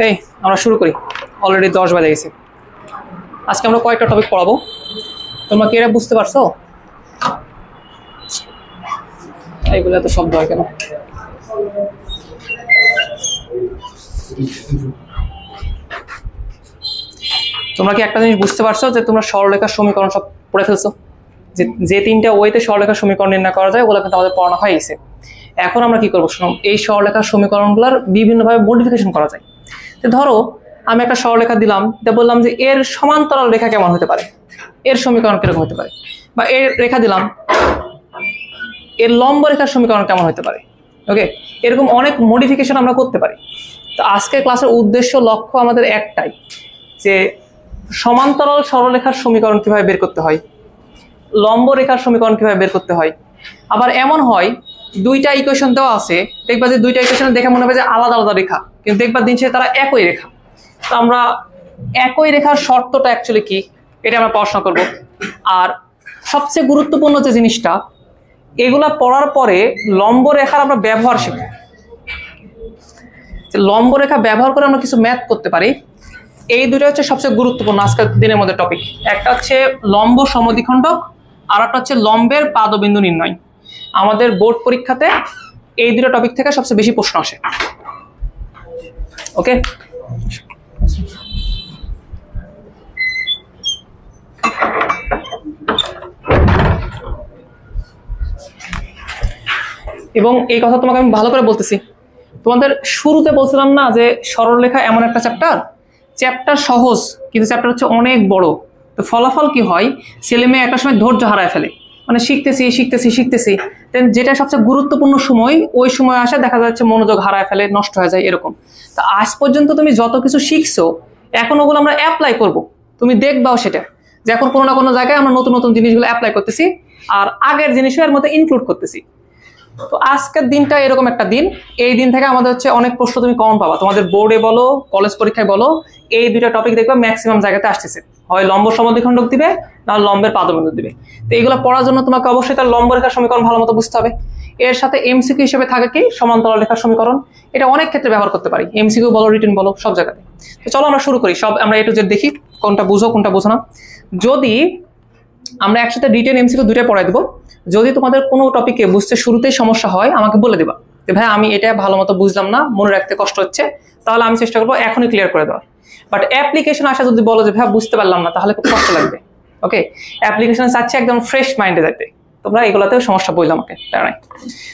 এই আমরা শুরু করি, অলরেডি 10 বাজে গেছে। আজকে আমরা কয়েকটা টপিক পড়াবো, তোমরা কি এটা বুঝতে পারছো? এইগুলো এত শব্দ হয় কেন? তোমরা কি একটা জিনিস বুঝতে পারছো যে তোমরা সরলরেখার সমীকরণ সব পড়ে ফেলছো? যে তিনটা ওয়েতে সরলরেখার সমীকরণ নির্ণয় করা যায় ওগুলো কিন্তু আমাদের পড়ানো হয়ে গেছে। এখন আমরা কি করবো শোনো, এই সরলরেখার সমীকরণগুলোর বিভিন্নভাবে মডিফিকেশন করা যায়। ধরো আমি একটা সরলরেখা দিলাম, বললাম যে এর সমান্তরাল রেখা কেমন হতে পারে, এর সমীকরণ কিরকম হতে পারে, বা এর রেখা দিলাম এর লম্ব রেখার সমীকরণ কেমন হতে পারে। ওকে, এরকম অনেক মডিফিকেশন আমরা করতে পারি। তো আজকের ক্লাসের উদ্দেশ্য লক্ষ্য আমাদের একটাই, যে সমান্তরাল সরলরেখার সমীকরণ কিভাবে বের করতে হয়, লম্ব রেখার সমীকরণ কিভাবে বের করতে হয়। আবার এমন হয় দুইটা ইকুয়েশন দেওয়া আছে, দেখবা যে দুইটা ইকুয়েশন দেখে মনে হবে যে আলাদা আলাদা রেখা, কিন্তু দেখবা দিন শেষে তারা একই রেখা। তো আমরা একই রেখার শর্তটা অ্যাকচুয়ালি কি এটা আমরা পড়াশোনা করব। আর সবচেয়ে গুরুত্বপূর্ণ যে জিনিসটা, এগুলা পড়ার পরে লম্ব রেখার আমরা ব্যবহার শিখব। লম্ব রেখা ব্যবহার করে আমরা কিছু ম্যাথ করতে পারি। এই দুটো হচ্ছে সবচেয়ে গুরুত্বপূর্ণ আজকের দিনের মধ্যে টপিক। একটা হচ্ছে লম্ব সমদ্বিখণ্ডক, আর একটা হচ্ছে লম্বের পাদবিন্দু নির্ণয়। আমাদের বোর্ড পরীক্ষাতে এই দুটো টপিক থেকে সবচেয়ে বেশি প্রশ্ন আসে। ওকে, এবং এই কথা তোমাকে আমি ভালো করে বলতেছি, তোমাদের শুরুতে বলছিলাম না যে সরলরেখা এমন একটা চ্যাপ্টার সহজ, কিন্তু চ্যাপ্টার হচ্ছে অনেক বড়। তো ফলাফল কি হয়, ছেলে মেয়ে একটা সময় ধৈর্য হারায় ফেলে, মানে শিখতেছি দেন যেটা সবচেয়ে গুরুত্বপূর্ণ সময় ওই সময় আসে দেখা যাচ্ছে মনোযোগ হারায় ফেলে, নষ্ট হয়ে যায় এরকম। তো আজ পর্যন্ত তুমি যত কিছু শিখছো এখন ওগুলো আমরা অ্যাপ্লাই করব, তুমি দেখবাও সেটা যে এখন কোনো না কোনো জায়গায় আমরা নতুন নতুন জিনিসগুলো অ্যাপ্লাই করতেছি আর আগের জিনিসও এর মধ্যে ইনক্লুড করতেছি। তো আজকের দিনটা এরকম একটা দিন, এই দিন থেকে আমাদের হচ্ছে অনেক প্রশ্ন তুমি কমন পাবা, তোমাদের বোর্ডে বলো কলেজ পরীক্ষায় বলো, এই দুইটা টপিক দেখবে ম্যাক্সিমাম জায়গাতে আসতেছে, হয় লম্ব সমদ্বিখণ্ডক দিবে না লম্বের পাদবিন্দু দিবে। তো এইগুলো পড়ার জন্য তোমাকে অবশ্যই তার লম্ব রেখার সমীকরণ ভালো মতো বুঝতে হবে। এর সাথে এমসিকিউ হিসেবে থাকে কি সমান্তরাল রেখার সমীকরণ, এটা অনেক ক্ষেত্রে ব্যবহার করতে পারি, এমসিকিউ বলো রিটেন বলো সব জায়গাতে। তো চলো আমরা শুরু করি, সব আমরা এ টু জেড দেখি কোনটা বুঝো কোনটা বুঝো না। যদি আমরা একসাথে রিটেন এমসিকিউ দুইটা পড়াই দেবো, যদি তোমাদের কোনো টপিকে বুঝতে শুরুতেই সমস্যা হয় আমাকে বলে দেবা যে ভাই আমি এটা ভালো মতো বুঝলাম না, মনে রাখতে কষ্ট হচ্ছে, তাহলে আমি চেষ্টা করবো এখনই ক্লিয়ার করে দেওয়ার। বাট অ্যাপ্লিকেশন আসা যদি বলো যে ভাই বুঝতে পারলাম না, তাহলে খুব কষ্ট লাগবে। ওকে, অ্যাপ্লিকেশন চাচ্ছে একদম ফ্রেশ মাইন্ডে যাইতে, তোমরা এগুলোতেও সমস্যা বললাম আমাকে, তাই নাই।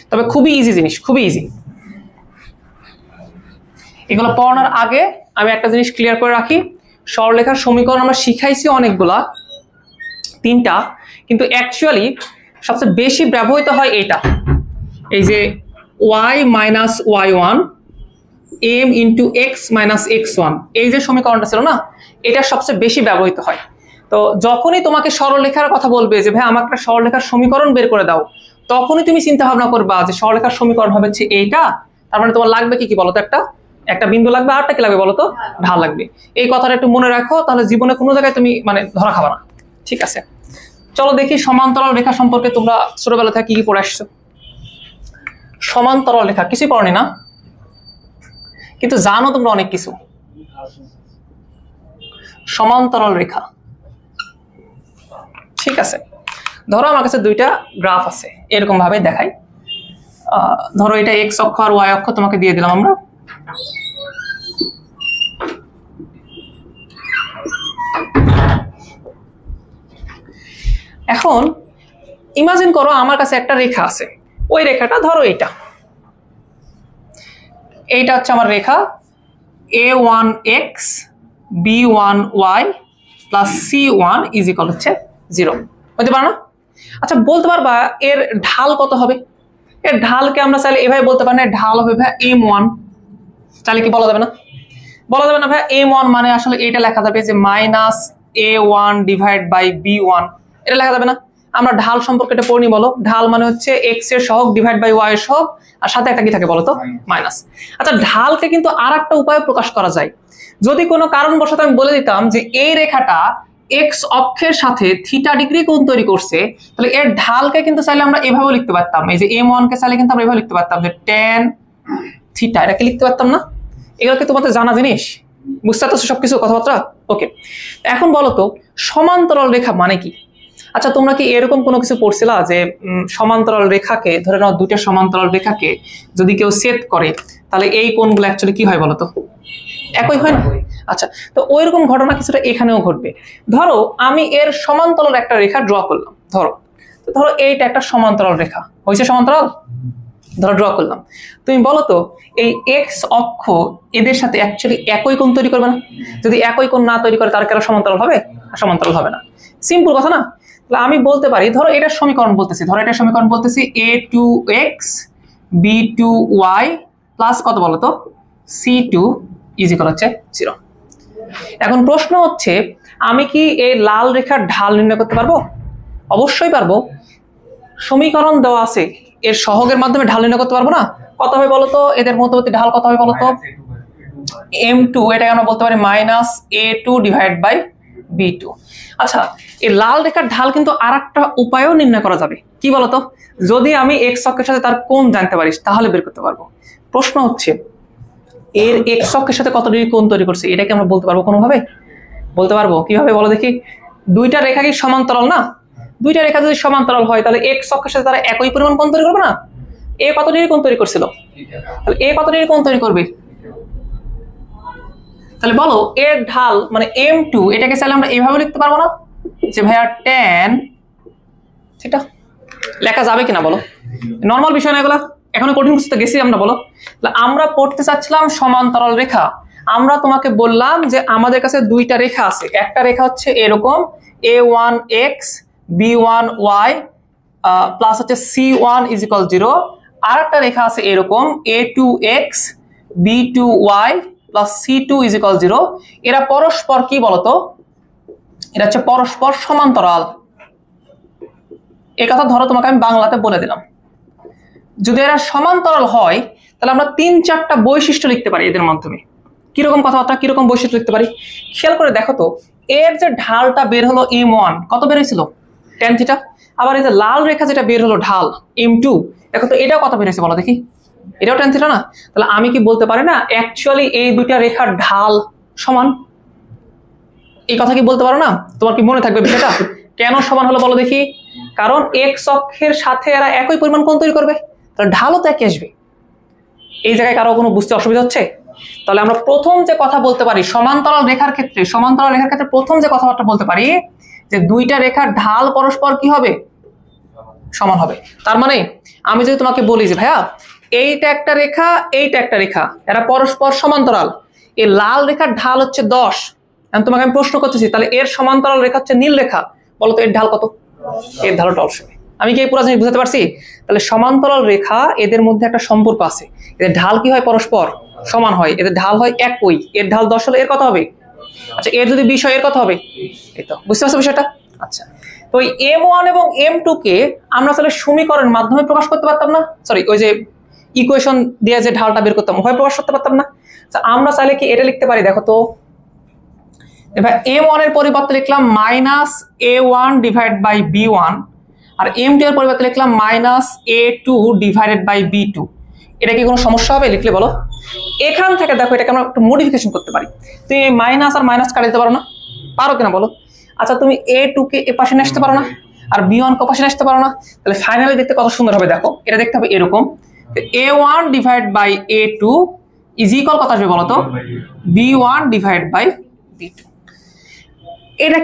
তবে খুবই ইজি জিনিস, খুবই ইজি। এগুলো পড়ানোর আগে আমি একটা জিনিস ক্লিয়ার করে রাখি, সরলরেখার সমীকরণ আমরা শিখাইছি অনেকগুলা, 3টা, কিন্তু অ্যাকচুয়ালি সবচেয়ে বেশি ব্যবহৃত হয় এটা, এই যে y minus y1 m into x minus x1, এই যে সমীকরণটা ছিল না, এটা সবচেয়ে বেশি ব্যবহৃত হয়। তো যখনই তোমাকে সরলরেখার কথা বলবে যে ভাই আমাকে একটা সরলরেখার সমীকরণ বের করে দাও, তখনই তুমি চিন্তা ভাবনা করবা যে সরলরেখার সমীকরণ হবে হচ্ছে এইটা, তার মানে তোমার লাগবে কি বলতো, একটা বিন্দু লাগবে, আরটা কি লাগবে বলতো, ঢাল লাগবে। এই কথাটা একটু মনে রাখো, তাহলে জীবনে কোনো জায়গায় তুমি মানে ধরা খাবা না। ঠিক আছে, চলো দেখি সমান্তরাল রেখা সম্পর্কে তোমরা ছোটবেলা থেকে কি কি পড়ে আসছো। সমান্তরাল রেখা কিছুই পড়নি না, কিন্তু জানো তোমরা অনেক কিছু। সমান্তরাল রেখা, ঠিক আছে, ধরো আমার কাছে দুইটা গ্রাফ আছে, এরকম ভাবে দেখাই। ধরো এটা এক্স অক্ষ আর ওয়াই অক্ষ তোমাকে দিয়ে দিলাম আমরা। এখন ইমাজিন করো আমার কাছে একটা রেখা আছে, ওই রেখাটা ধরো এইটা হচ্ছে আমার রেখা a1x b1y plus c1 is equal হচ্ছে 0, বুঝতে পারো না? আচ্ছা বলতে পারবা এর ঢাল কত হবে? এর ঢালকে আমরা চাইলে এভাবে বলতে পারি না, ঢাল হবে ভাই m1, চাইলে কি বলা যাবে না? বলা যাবে না ভাই m1 মানে আসলে এটা লেখা যাবে যে minus a1 divide by b1, এটা লেখা যাবে না? আমরা ঢাল সম্পর্কে এটা পড়নি, বলো ঢাল মানে হচ্ছে এক্স এর সহগ ডিভাইড বাই ওয়াই এর সহগ, আর সাথে একটা কি থাকে বলতো, মাইনাস। আচ্ছা ঢালকে কিন্তু আর একটা উপায়ে প্রকাশ করা যায়, যদি কোনো কারণবশত আমি বলে দিতাম যে এই রেখাটা এক্স অক্ষের সাথে থিটা ডিগ্রি কোণ তৈরি করছে, তাহলে এর ঢালকে কিন্তু চাইলে আমরা এভাবে লিখতে পারতাম, এই যে m1 কে চাইলে কিন্তু আমরা এভাবে লিখতে পারতাম যে tan থিটা, এটা কি লিখতে পারতাম না? এগুলো কি তোমাদের জানা জিনিস? বুঝতে পারছো সবকিছু কথাবার্তা? ওকে, এখন বলো তো সমান্তরাল রেখা মানে কি? আচ্ছা, তোমরা কি এরকম কোনো কিছু পড়ছিলা যে সমান্তরাল রেখাকে, ধরে নাও দুইটা সমান্তরাল রেখাকে যদি কেউ সেট করে তাহলে এই কোণগুলো অ্যাকচুয়ালি কি হয় বলো তো? একই হয় না? আচ্ছা, তো ওইরকম ঘটনা কিছুটা এখানেও ঘটবে। ধরো আমি এর সমান্তরাল একটা রেখা ড্র করলাম, ধরো এইটা একটা সমান্তরাল রেখা, হয়েছে সমান্তরাল, ধরো ড্র করলাম। তুমি বলো তো এই এক্স অক্ষ এদের সাথে অ্যাকচুয়ালি একই কোণ তৈরি করবে না? যদি একই কোণ না তৈরি করে তার কেন সমান্তরাল হবে? সমান্তরাল হবে না। সিম্পল কথা না? তাহলে আমি বলতে পারি, ধরো এটার সমীকরণ বলতেছি a2x b2y প্লাস কত বলো তো c2 = 0। এখন প্রশ্ন হচ্ছে, আমি কি এই লাল রেখার ঢাল নির্ণয় করতে পারবো? অবশ্যই পারবো। সমীকরণ দেওয়া আছে, এর সহগের মাধ্যমে ঢাল নির্ণয় করতে পারবো না? কত হবে বলো তো? এদের মধ্যবর্তী ঢাল কত হবে বলো তো? m2, এটাকে আমরা বলতে পারি -a2/b2। আচ্ছা, এই লাল রেখার ঢাল কিন্তু আরেকটা উপায়েও নির্ণয় করা যাবে। কি বলতো? যদি আমি এক্স অক্ষের সাথে তার কোণ জানতে পারি তাহলে বের করতে পারবো। প্রশ্ন হচ্ছে এর এক্স অক্ষের সাথে কত ডিগ্রি কোণ তৈরি করছে, এটাকে আমরা বলতে পারবো কোনোভাবে? বলতে পারবো। কিভাবে বলো দেখি? দুইটা রেখা কি সমান্তরাল না? দুইটা রেখা যদি সমান্তরাল হয় তাহলে এক্স অক্ষের সাথে তারা একই পরিমাণ কোণ তৈরি করবে না? এ কত ডিগ্রি কোণ তৈরি করছিল? তাহলে এ কত ডিগ্রি কোণ তৈরি করবে? তাহলে বলো এর ঢাল মানে m2, এটাকে চাইলে আমরা এইভাবে লিখতে পারবো না যে ভাইয়া tan, সেটা লেখা যাবে কিনা বলো? নর্মাল বিষয় না এগুলা, এখনো কঠিন কিছু তো গেছি আমরা। বলো, আমরা পড়তে চাচ্ছিলাম সমান্তরাল রেখা। আমরা তোমাকে বললাম যে আমাদের কাছে দুইটা রেখা আছে, একটা রেখা হচ্ছে এরকম a1x b1y প্লাস হচ্ছে c1 = 0, আর একটা রেখা আছে এরকম a2x b2y প্লাস c2 = 0। এরা পরস্পর কি বলতো? এরা হচ্ছে পরস্পর সমান্তরাল। এই কথা ধরো তোমাকে আমি বাংলাতে বলে দিলাম। যদি এরা সমান্তরাল হয় তাহলে আমরা 3-4টা বৈশিষ্ট্য লিখতে পারি এদের মাধ্যমে। কিরকম কথাবার্তা, কিরকম বৈশিষ্ট্য লিখতে পারি খেয়াল করে দেখো তো। এর যে ঢালটা বের হলো m1, কত বের হয়েছিল? tan θ। আবার এই যে লাল রেখা যেটা বের হলো ঢাল m2, দেখো তো এটাও কত বের হয়েছে বলো দেখি? এটাও tan θ না? তাহলে আমি কি বলতে পারি না অ্যাকচুয়ালি এই দুইটা রেখার ঢাল সমান? এই কথা কি বলতে পারো না? তোমার কি মনে থাকবে বিষয়টা? কেন সমান হলো বলো দেখি? কারণ এক্স অক্ষের সাথে এরা একই পরিমাণ কোণ তৈরি করবে, তাহলে ঢালও তো একই আসবে। এই জায়গায় কারো কোনো বুঝতে অসুবিধা হচ্ছে? তাহলে আমরা প্রথম যে কথা বলতে পারি সমান্তরাল রেখার ক্ষেত্রে প্রথম যে কথাবার্তা বলতে পারি যে দুইটা রেখার ঢাল পরস্পর কি হবে? সমান হবে। তার মানে আমি যদি তোমাকে বলি যে ভাইয়া এইটা একটা রেখা, এইটা একটা রেখা, এরা পরস্পর সমান্তরাল, এই লাল রেখার ঢাল হচ্ছে 10, এখন তোমাকে আমি প্রশ্ন করতেছি তাহলে এর সমান্তরাল রেখা হচ্ছে নীল রেখা, বলো তো এর ঢাল কত? এর ঢাল 10। আমি কি এই পুরো জিনিস বুঝাতে পারছি? তাহলে সমান্তরাল রেখা এদের মধ্যে একটা সম্পর্ক আছে, এদের ঢাল কি হয়? পরস্পর সমান হয়, এদের ঢাল হয় একই। এর ঢাল 10 হলে এর কত হবে? আচ্ছা, এর যদি 20 হয় এর কত হবে? এই তো বুঝতে পারছো বিষয়টা? আচ্ছা, তো ওই m1 এবং m2 কে আমরা তাহলে সমীকরণের মাধ্যমে প্রকাশ করতে পারতাম না? সরি, ওই যে ইকুয়েশন দিয়ে যে ঢালটা বের করতাম ওভাবে প্রকাশ করতে পারতাম না? আমরা চাইলে কি এটা লিখতে পারি? দেখো তো, এবার m1 এর পরিবর্তে লিখলাম -a1/b1, আর m2 এর পরিবর্তে লিখলাম -a2/b2। এটা কি কোনো সমস্যা হবে লিখলে বলো? এখান থেকে দেখো এটাকে আমরা একটু মডিফিকেশন করতে পারি। তুমি মাইনাস আর মাইনাস কাটে দিতে পারো না? পারো কিনা বলো? আচ্ছা, তুমি a2 কে এ পাশে নিয়ে আসতে পারো না? আর b1 কে পাশে নিয়ে আসতে পারো না? তাহলে ফাইনালি দেখতে কত সুন্দর হবে দেখো। এটা দেখতে হবে এরকম, a1/a2 = কত আসবে বলো তো? b1/b2। এটা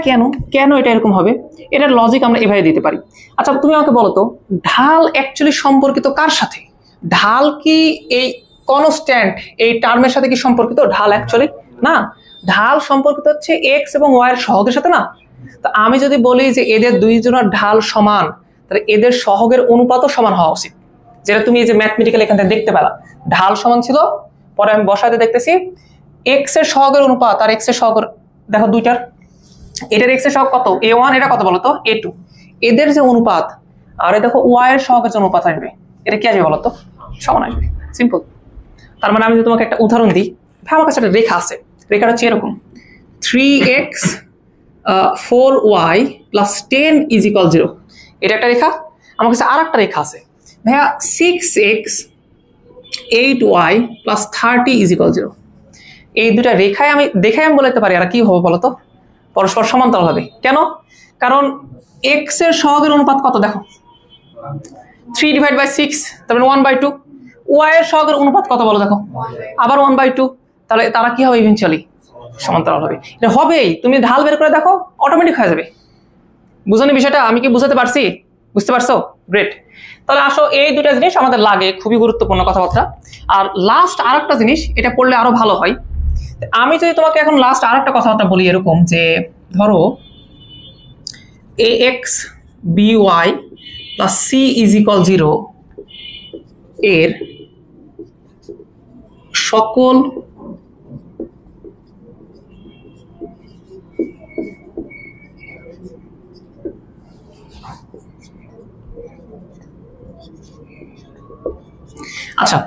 কেন এটা এরকম হবে? এটার লজিক আমরা এভাবে দিতে পারি। আচ্ছা, তুমি আমাকে বলো তো ঢাল অ্যাকচুয়ালি সম্পর্কিত কার সাথে? ঢাল কি এই কনস্ট্যান্ট এই টার্মের সাথে কি সম্পর্কিত? ঢাল অ্যাকচুয়ালি না, ঢাল সম্পর্কিত হচ্ছে এক্স এবং ওয়াই এর সহগের সাথে না? তো আমি যদি বলি যে এদের দুইজনের ঢাল সমান, তাহলে এদের সহগের অনুপাতও সমান হওয়া উচিত, যেটা তুমি এই যে ম্যাথমেটিক্যাল এখান থেকে দেখতে পেলা। ঢাল সমান ছিল, পরে আমি বসাতে দেখতেছি এক্স এর সহগের অনুপাত আর এক্স এর সহগ দেখো দুইটার, এটার এক্স এর সহগ কত? a1, এটা কত বলতো? a2। এদের যে অনুপাত আর দেখো ওয়াই এর সহগের যে অনুপাত আসবে, এটা কি আসবে বলতো? সমান আসবে। সিম্পল। তার মানে আমি যদি তোমাকে একটা উদাহরণ দিই, আমার কাছে একটা রেখা আছে, রেখাটা হচ্ছে এরকম 3x 4y + 10 = 0। এটা একটা রেখা। আমার কাছে আর একটা রেখা আছে ভাইয়া 6x 8y + 30 = 0। এই দুটা রেখায় আমি বলতে পারি আর কি হবে বলতো, পরস্পর সমান্তরাল হবে। কেন? কারণ এক্স এর সহগের অনুপাত কত দেখো, 3/6, তার মানে 1/2। ওয়াই এর সহগের অনুপাত কত বলো দেখো, আবার 1/2। তাহলে তারা কি হবে, ইভেনচুয়ালি সমান্তরাল হবে। এটা হবেই, তুমি ঢাল বের করে দেখো, অটোমেটিক হয়ে যাবে। বুঝনি বিষয়টা? আমি কি বুঝাতে পারছি? বুঝতে পারছো? গ্রেট। তাহলে আসো, এই দুটা জিনিস আমাদের লাগে, খুবই গুরুত্বপূর্ণ কথাবার্তা। আর লাস্ট আরেকটা জিনিস, এটা পড়লে আরো ভালো হয়। আমি যদি তোমাকে এখন লাস্ট আরেকটা কথাবার্তা বলি এরকম যে, ধরো ax by plus c is equal 0 এর সকল আচ্ছা,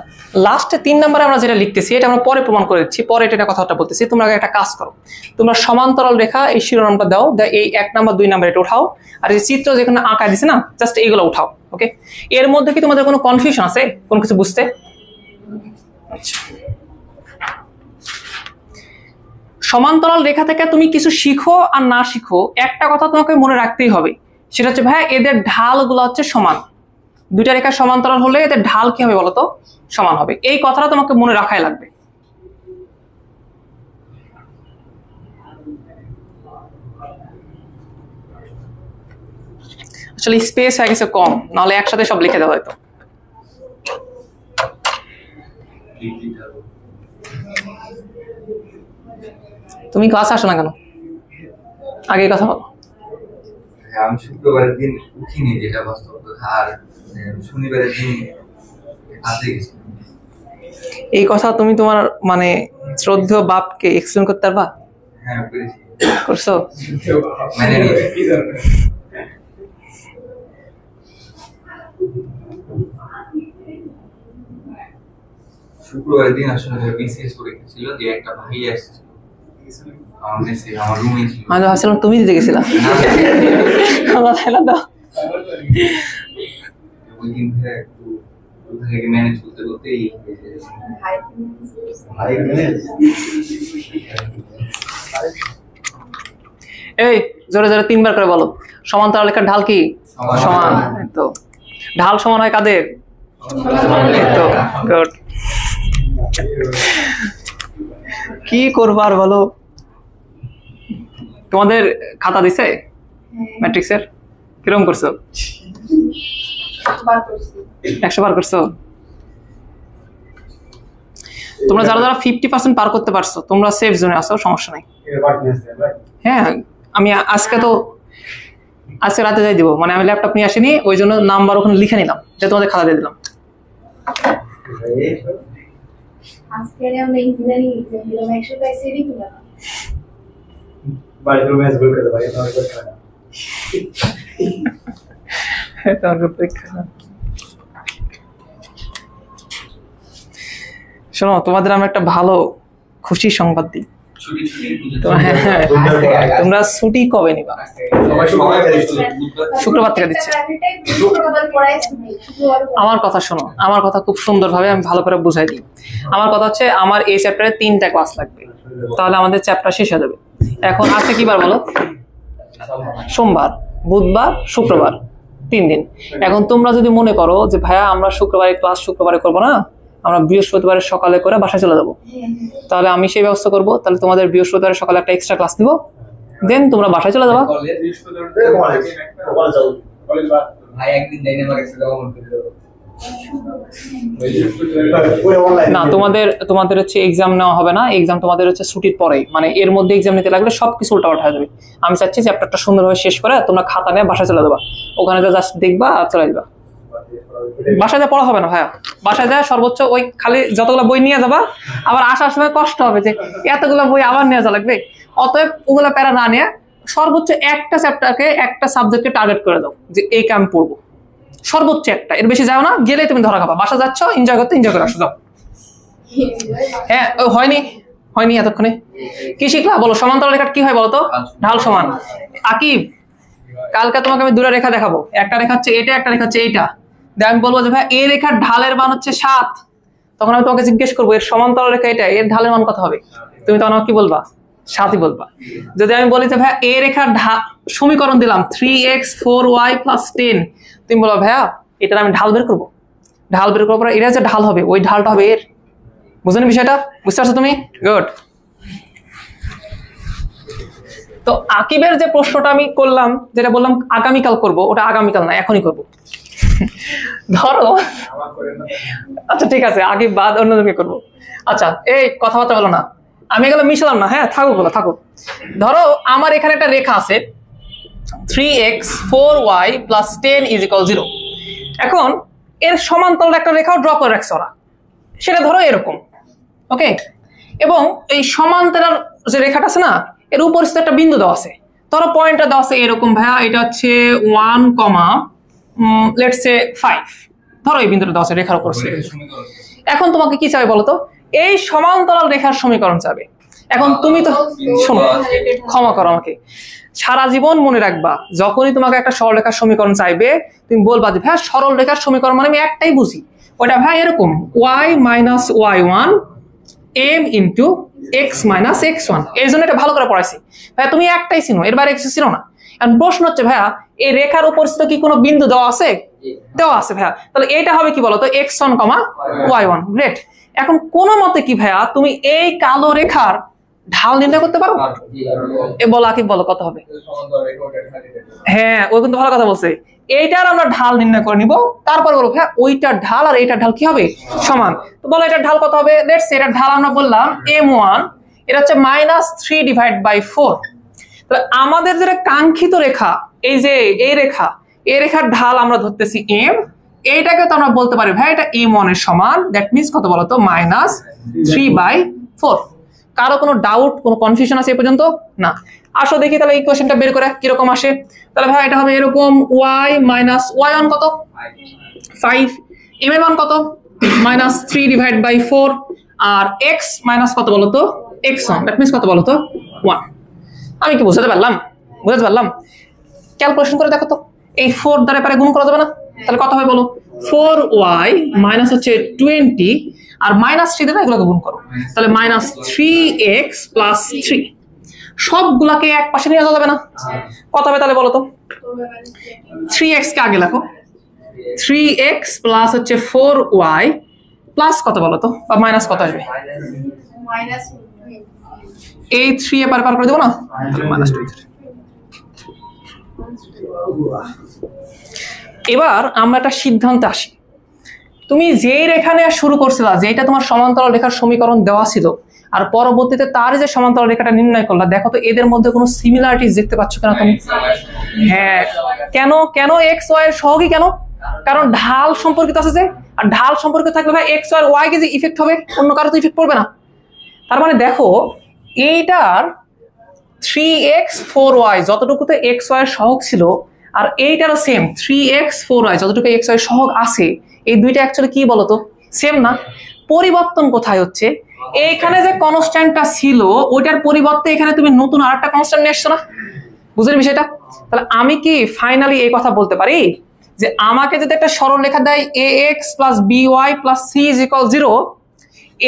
লাস্টে 3 নম্বরে আমরা যেটা লিখতেছি এটা আমরা পরে প্রমাণ করে দিচ্ছি, পরে এটা কথাটা বলতেছি। তোমরা আগে একটা কাজ করো, তোমরা সমান্তরাল রেখা এই শিরোনামটা দাও, এই 1 নাম্বার 2 নাম্বার এটা উঠাও, আর এই চিত্র যেখানে আঁকা দিছে না, জাস্ট এইগুলো উঠাও। ওকে, এর মধ্যে কি তোমাদের কোনো কনফিউশন আছে, কোনো কিছু বুঝতে? আচ্ছা, সমান্তরাল রেখা থেকে তুমি কিছু শিখো আর না শিখো, একটা কথা তোমাকে মনে রাখতেই হবে, সেটা হচ্ছে ভাইয়া এদের ঢালগুলো হচ্ছে সমান। দুইটা রেখা সমান্তরাল হলে এদের ঢাল কি হবে বলতো, সমান হবে। এই কথাটা তোমাকে মনে রাখাই লাগবে। আসলে স্পেস হয়ে গেছে কম, নাহলে একসাথে সব লিখে দেওয়া হয়তো। তুমি ক্লাস আসো না কেন, আগে কথা বলো। আমি শুক্রবারের দিন উঠিনি, যেটা বাস্তব কথা, আর শনিবারের দিন কাজে গেছি। এই কথা তুমি তোমার মানে শ্রদ্ধেয় বাপকে এক্সপ্লেন করতে পারবা? হ্যাঁ, করেছি। করছো? মানে শুক্রবারের দিন আসলে বিসিএস পরীক্ষা ছিল, যে একটা ভাই আসছিল আমার মেসে, আমার রুমে ছিল। আমি ভাবছিলাম তুমি দিতে গেছিলা। ওই দিন থেকে একটু থেকে ম্যানেজ করতে করতে এই জোরে জোরে 3 বার করে বলো, সমান্তরাল রেখার ঢাল কি? সমান। তো ঢাল সমান হয় কাদের? তো গুড। কি করবার বলো, তোমাদের খাতা দিছে ম্যাট্রিক্সের? কিরকম করছো? 100 বার করছো? তোমরা যারা যারা 50% পার করতে পারছো, তোমরা সেফ জোনে আছো, সমস্যা নাই। হ্যাঁ, আমি আজকে রাতে যাই দিব, মানে আমি ল্যাপটপ নিয়ে আসিনি, ওই জন্য নাম্বার ওখানে লিখে নিলাম, যে তোমাদের খাতা দিয়ে দিলাম। আজকে আমরা ইঞ্জিনিয়ারিং এক্সাম দিলাম, 100 পাইছি রেগুলা বাড়িতে ম্যাচ বল করে ভাই, তাহলে কথা না এটা পরীক্ষা। শোনো, তোমাদের আমি একটা ভালো খুশি সংবাদ দিই। তোমরা ছুটি কবে নিবা? শুক্রবার থেকে দিচ্ছে। আমার কথা শোনো, আমার কথা খুব সুন্দরভাবে আমি ভালো করে বুঝাই দিই। আমার কথা হচ্ছে, আমার এই চ্যাপ্টারে 3টা ক্লাস লাগবে, তাহলে আমাদের চ্যাপ্টার শেষ হয়ে যাবে। এখন আজকে কি বার বলো? সোমবার, বুধবার, শুক্রবার, 3 দিন। এখন তোমরা যদি মনে করো যে ভাইয়া আমরা শুক্রবারে ক্লাস শুক্রবারে করবো না, আমরা বৃহস্পতিবারের সকালে করে বাসায় চলে যাবো, তাহলে আমি সেই ব্যবস্থা করবো। তাহলে তোমাদের বৃহস্পতিবারের সকালে একটা এক্সট্রা ক্লাস দিব, দেন তোমরা বাসায় চলে যাবা। না, তোমাদের হচ্ছে এক্সাম নেওয়া হবে না, এক্সাম তোমাদের হচ্ছে ছুটির পরেই, মানে এর মধ্যে এক্সাম নিতে লাগলে সবকিছু উল্টাপাল্টা হয়ে যাবে। আমি চাচ্ছি চ্যাপ্টারটা সুন্দরভাবে শেষ করে তোমরা খাতা নিয়ে বাসায় চলে যাবা, ওখানে জাস্ট দেখবা আর চলে যাবা। বাসায় যা পড়া হবে না ভাইয়া, বাসায় যা সর্বোচ্চ ওই খালি যতগুলো বই নিয়ে যাবা, আবার আসার সময় কষ্ট হবে যে এতগুলো বই আবার নিয়ে যাওয়া লাগবে। অতএব ওগুলো প্যারা না নিয়ে সর্বোচ্চ একটা চ্যাপ্টারকে, একটা সাবজেক্টকে টার্গেট করে দাও যে এই কাম পড়বো, সর্বোচ্চ একটা, এর বেশি যাও না, গেলে তুমি ধরা খাবা। বাসা যাচ্ছ, এনজয় করতে, এনজয় করে আসো, যাও। হ্যাঁ, হয়নি এতক্ষণে কি শিখলা বলো? সমান্তরাল রেখার কি হয় বলো তো? ঢাল সমান। আকিব, কালকে তোমাকে আমি 2টা রেখা দেখাবো, একটা রেখা হচ্ছে এটা, একটা রেখা হচ্ছে এইটা। আমি বলবো যে ভাই এই রেখার ঢালের মান হচ্ছে 7, তখন আমি তোমাকে জিজ্ঞেস করবো এর সমান্তরাল রেখা এটা, এর ঢালের মান কত হবে? তুমি তখন আমাকে কি বলবা? 7ই বলবা। যদি আমি বলি যে ভাইয়া এ রেখার সমীকরণ দিলাম 3x 4y + 10, তুমি বলবা ভাইয়া এটা আমি ঢাল বের করবো, ঢাল বের করার পর এটা যে ঢাল হবে ওই ঢালটা হবে এর। বুঝলেন বিষয়টা? বুঝতে পারছো তুমি? গুড। তো আকিবের যে প্রশ্নটা আমি করলাম, যেটা বললাম আগামীকাল করব, ওটা আগামীকাল না, এখনই করব। ধরো, আচ্ছা ঠিক আছে, আকিব বাদ অন্যজনকে করব। আচ্ছা এই কথাবার্তা বলো না, আমি এগুলো মিশলাম না, হ্যাঁ থাকুক বলো থাকুক। ধরো আমার এখানে একটা রেখা আছে 3x 4y + 10 = 0। এখন এর সমান্তরাল একটা রেখাও ড্র করে রাখছে ওরা, সেটা ধরো এরকম, ওকে। এবং এই সমান্তরাল যে রেখাটা আছে না, এর উপর একটা বিন্দু দেওয়া আছে, ধরো পয়েন্টটা দেওয়া আছে এরকম ভাইয়া, এটা হচ্ছে 1, লেটস সে 5, ধরো এই বিন্দুটা দেওয়া আছে রেখার উপর। এখন তোমাকে কি চাই বলো তো? এই সমান্তরাল রেখার সমীকরণ চাবে। এখন তুমি তো শোনো, ক্ষমা করো আমাকে, সারা জীবন মনে রাখবা যখনই তোমাকে একটা সরল রেখার সমীকরণ চাইবে তুমি বলবা যে ভাই সরল রেখার সমীকরণ মানে আমি একটাই বুঝি, ওটা ভাই এরকম y - y1 m * x - x1। এর জন্য এটা ভালো করে পড়াইছি ভাই, তুমি একটাই চিনো, এর বাইরে কিছু চিনো না। এখন প্রশ্ন হচ্ছে ভাইয়া এই রেখার উপর কি কোনো বিন্দু দেওয়া আছে? দেওয়া আছে ভাইয়া, তাহলে এটা হবে কি বলতো x1, y1। গ্রেট। এখন কোন মতে কি ভাইয়া তুমি এই কালো রেখার ঢাল নির্ণয় করতে পারো? এ বলো আকিব, বলো কত হবে? হ্যাঁ ও কিন্তু ভালো কথা বলছে, এইটার আমরা ঢাল নির্ণয় করে নিব, তারপর বলবো হ্যাঁ ওইটার ঢাল আর এইটার ঢাল কি হবে? সমান। তো বলো এটার ঢাল কত হবে? লেটস সে এটার ঢাল আমরা বললাম m1, এটা হচ্ছে -3/4। তাহলে আমাদের যেটা কাঙ্ক্ষিত রেখা, এই যে এই রেখা, এই রেখার ঢাল আমরা ধরতেছি m, এইটাকে তো আমরা বলতে পারি ভাই এটা m1 এর সমান, দ্যাট মিন্স কত বলতো -3/4। কারো কোনো ডাউট, কোনো কনফিউশন আছে এ পর্যন্ত? না। আসো দেখি তাহলে এই কোশ্চেনটা বের করে কিরকম আসে। তাহলে ভাই এটা হবে এরকম y - y1 কত? 5, m এর মান কত? -3/4, আর x মাইনাস কত বলতো? x1, দ্যাট মিন্স কত বলতো? 1। আমি কি বুঝাতে পারলাম? বুঝাতে পারলাম? ক্যালকুলেশন করে দেখো তো, এই 4 দ্বারা পারে গুণ করা যাবে না? তাহলে কত হবে বলো? 4y - হচ্ছে 20 আর -3 দ্বারা এগুলোকে গুণ করো, তাহলে -3x + 3। সবগুলাকে এক পাশে নিয়ে যাওয়া যাবে না? কত হবে তাহলে বলো তো? 3x কে আগে লেখো, 3x + হচ্ছে 4y প্লাস কত বলো তো, বা মাইনাস কত আসবে? এই 3 এ পার করে দেবো না, -2। এবার আমরা একটা সিদ্ধান্তে আসি। তুমি যেই রেখা নিয়ে শুরু করছিলা, যেটা তোমার সমান্তরাল রেখার সমীকরণ দেওয়া ছিল, আর পরবর্তীতে তার যে সমান্তরাল রেখাটা নির্ণয় করলা, দেখো তো এদের মধ্যে কোনো সিমিলারিটিস দেখতে পাচ্ছ কিনা তুমি? হ্যাঁ। কেন কেন এক্স ওয়াই এর সহগই কেন? কারণ ঢাল সম্পর্কিত আছে যে, আর ঢাল সম্পর্কিত থাকলে ভাই এক্স ওয়াই ওয়াই কে যে ইফেক্ট হবে, অন্য কারো তো ইফেক্ট পড়বে না। তার মানে দেখো এইটার 3x 4y যতটুকুতে এক্স ওয়াই এর সহগ ছিল, আর এইটারও সেম 3x 4y যতটুকু এক্স ওয়াই এর সহগ আছে, এই দুইটা অ্যাকচুয়ালি কি বলতো? সেম না? পরিবর্তন কোথায় হচ্ছে? এইখানে যে কনস্ট্যান্টটা ছিল ওইটার পরিবর্তে এখানে তুমি নতুন আরেকটা কনস্ট্যান্ট নিয়ে এসছো না? বুঝলেন বিষয়টা? তাহলে আমি কি ফাইনালি এই কথা বলতে পারি যে আমাকে যদি একটা সরল রেখা দেয় ax + by + c = 0,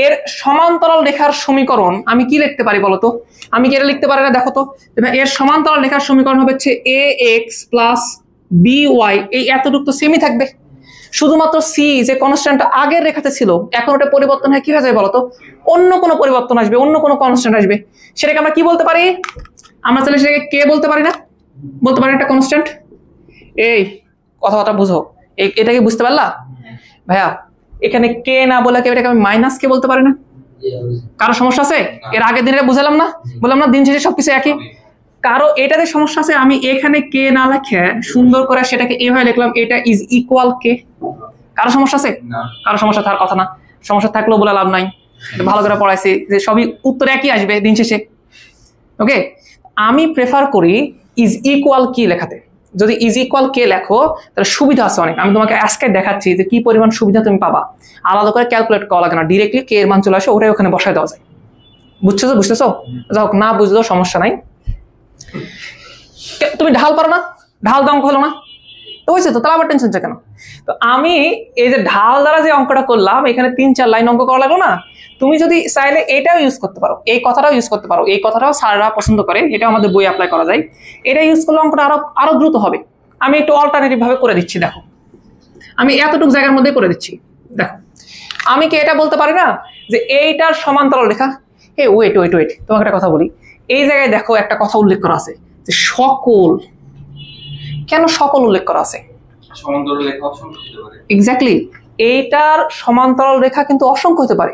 এর সমান্তরাল রেখার সমীকরণ আমি কি লিখতে পারি বলতো? আমি কি এটা লিখতে পারি না? দেখো তো, এর সমান্তরাল রেখার সমীকরণ হবে হচ্ছে ax + by, এই এতটুকু তো সেমই থাকবে, শুধুমাত্র c যে কনস্ট্যান্ট আগের রেখাতে ছিল এখন ওটা পরিবর্তন হয়, কি হয়ে যায় বলতো? অন্য কোনো পরিবর্তন আসবে, অন্য কোনো কনস্ট্যান্ট আসবে। সেটাকে আমরা কি বলতে পারি? আমরা তাহলে সেটাকে কে বলতে পারি না? বলতে পারি একটা কনস্ট্যান্ট। এই কথাটা বুঝো, এটাকে বুঝতে পারলা ভাইয়া? এখানে কে না বলে এটাকে আমি মাইনাস কে বলতে পারি না? কারো সমস্যা আছে? এর আগের দিন এটা বুঝালাম না? বললাম না দিন শেষে সবকিছু একই। কারো এটাতে সমস্যা আছে? আমি এখানে কে না লিখে সুন্দর করে সেটাকে এভাবে লিখলাম, এটা ইজ ইকুয়াল কে। কারো সমস্যা আছে? কারো সমস্যা থাকার কথা না, সমস্যা থাকলেও বলে লাভ নাই, ভালো করে পড়াইছি যে সবই উত্তর একই আসবে দিন শেষে। ওকে, আমি প্রেফার করি ইজ ইকুয়াল কি লেখাতে। যদি ইজ ইকুয়াল কে লেখো তাহলে সুবিধা আছে অনেক। আমি তোমাকে আজকে দেখাচ্ছি যে কি পরিমাণ সুবিধা তুমি পাবা। আলাদা করে ক্যালকুলেট করা লাগে না, ডিরেক্টলি কে এর মান চলে আসে, ওটাই ওখানে বসায় দেওয়া যায়। বুঝছো? বুঝতেছো? যাও, না বুঝলেও সমস্যা নাই। তুমি ঢাল পারো না? ঢাল দাম হলো না? তো হয়েছে তো, তাহলে আবার টেনশন হচ্ছে কেন? তো আমি এই যে ঢাল দ্বারা যে অঙ্কটা করলাম, এখানে 3-4 লাইন অঙ্ক করা লাগলো না? তুমি যদি চাইলে এটাও ইউজ করতে পারো, এই কথাটাও ইউজ করতে পারো, এই কথাটাও স্যাররা পছন্দ করে, এটাও আমাদের বই অ্যাপ্লাই করা যায়। এটা ইউজ করলে অঙ্কটা আরো দ্রুত হবে। আমি একটু অল্টারনেটিভ ভাবে করে দিচ্ছি, দেখো আমি এতটুকু জায়গার মধ্যে করে দিচ্ছি। দেখো আমি কি এটা বলতে পারি না যে এইটার সমান্তরাল রেখা? ওয়েট, তোমাকে একটা কথা বলি। এই জায়গায় দেখো একটা কথা উল্লেখ করা আছে যে সকল, কেন সকল উল্লেখ করা আছে? সমান্তরাল রেখা অসংখ্য হতে পারে। এক্স্যাক্টলি, এইটার সমান্তরাল রেখা কিন্তু অসংখ্য হতে পারে।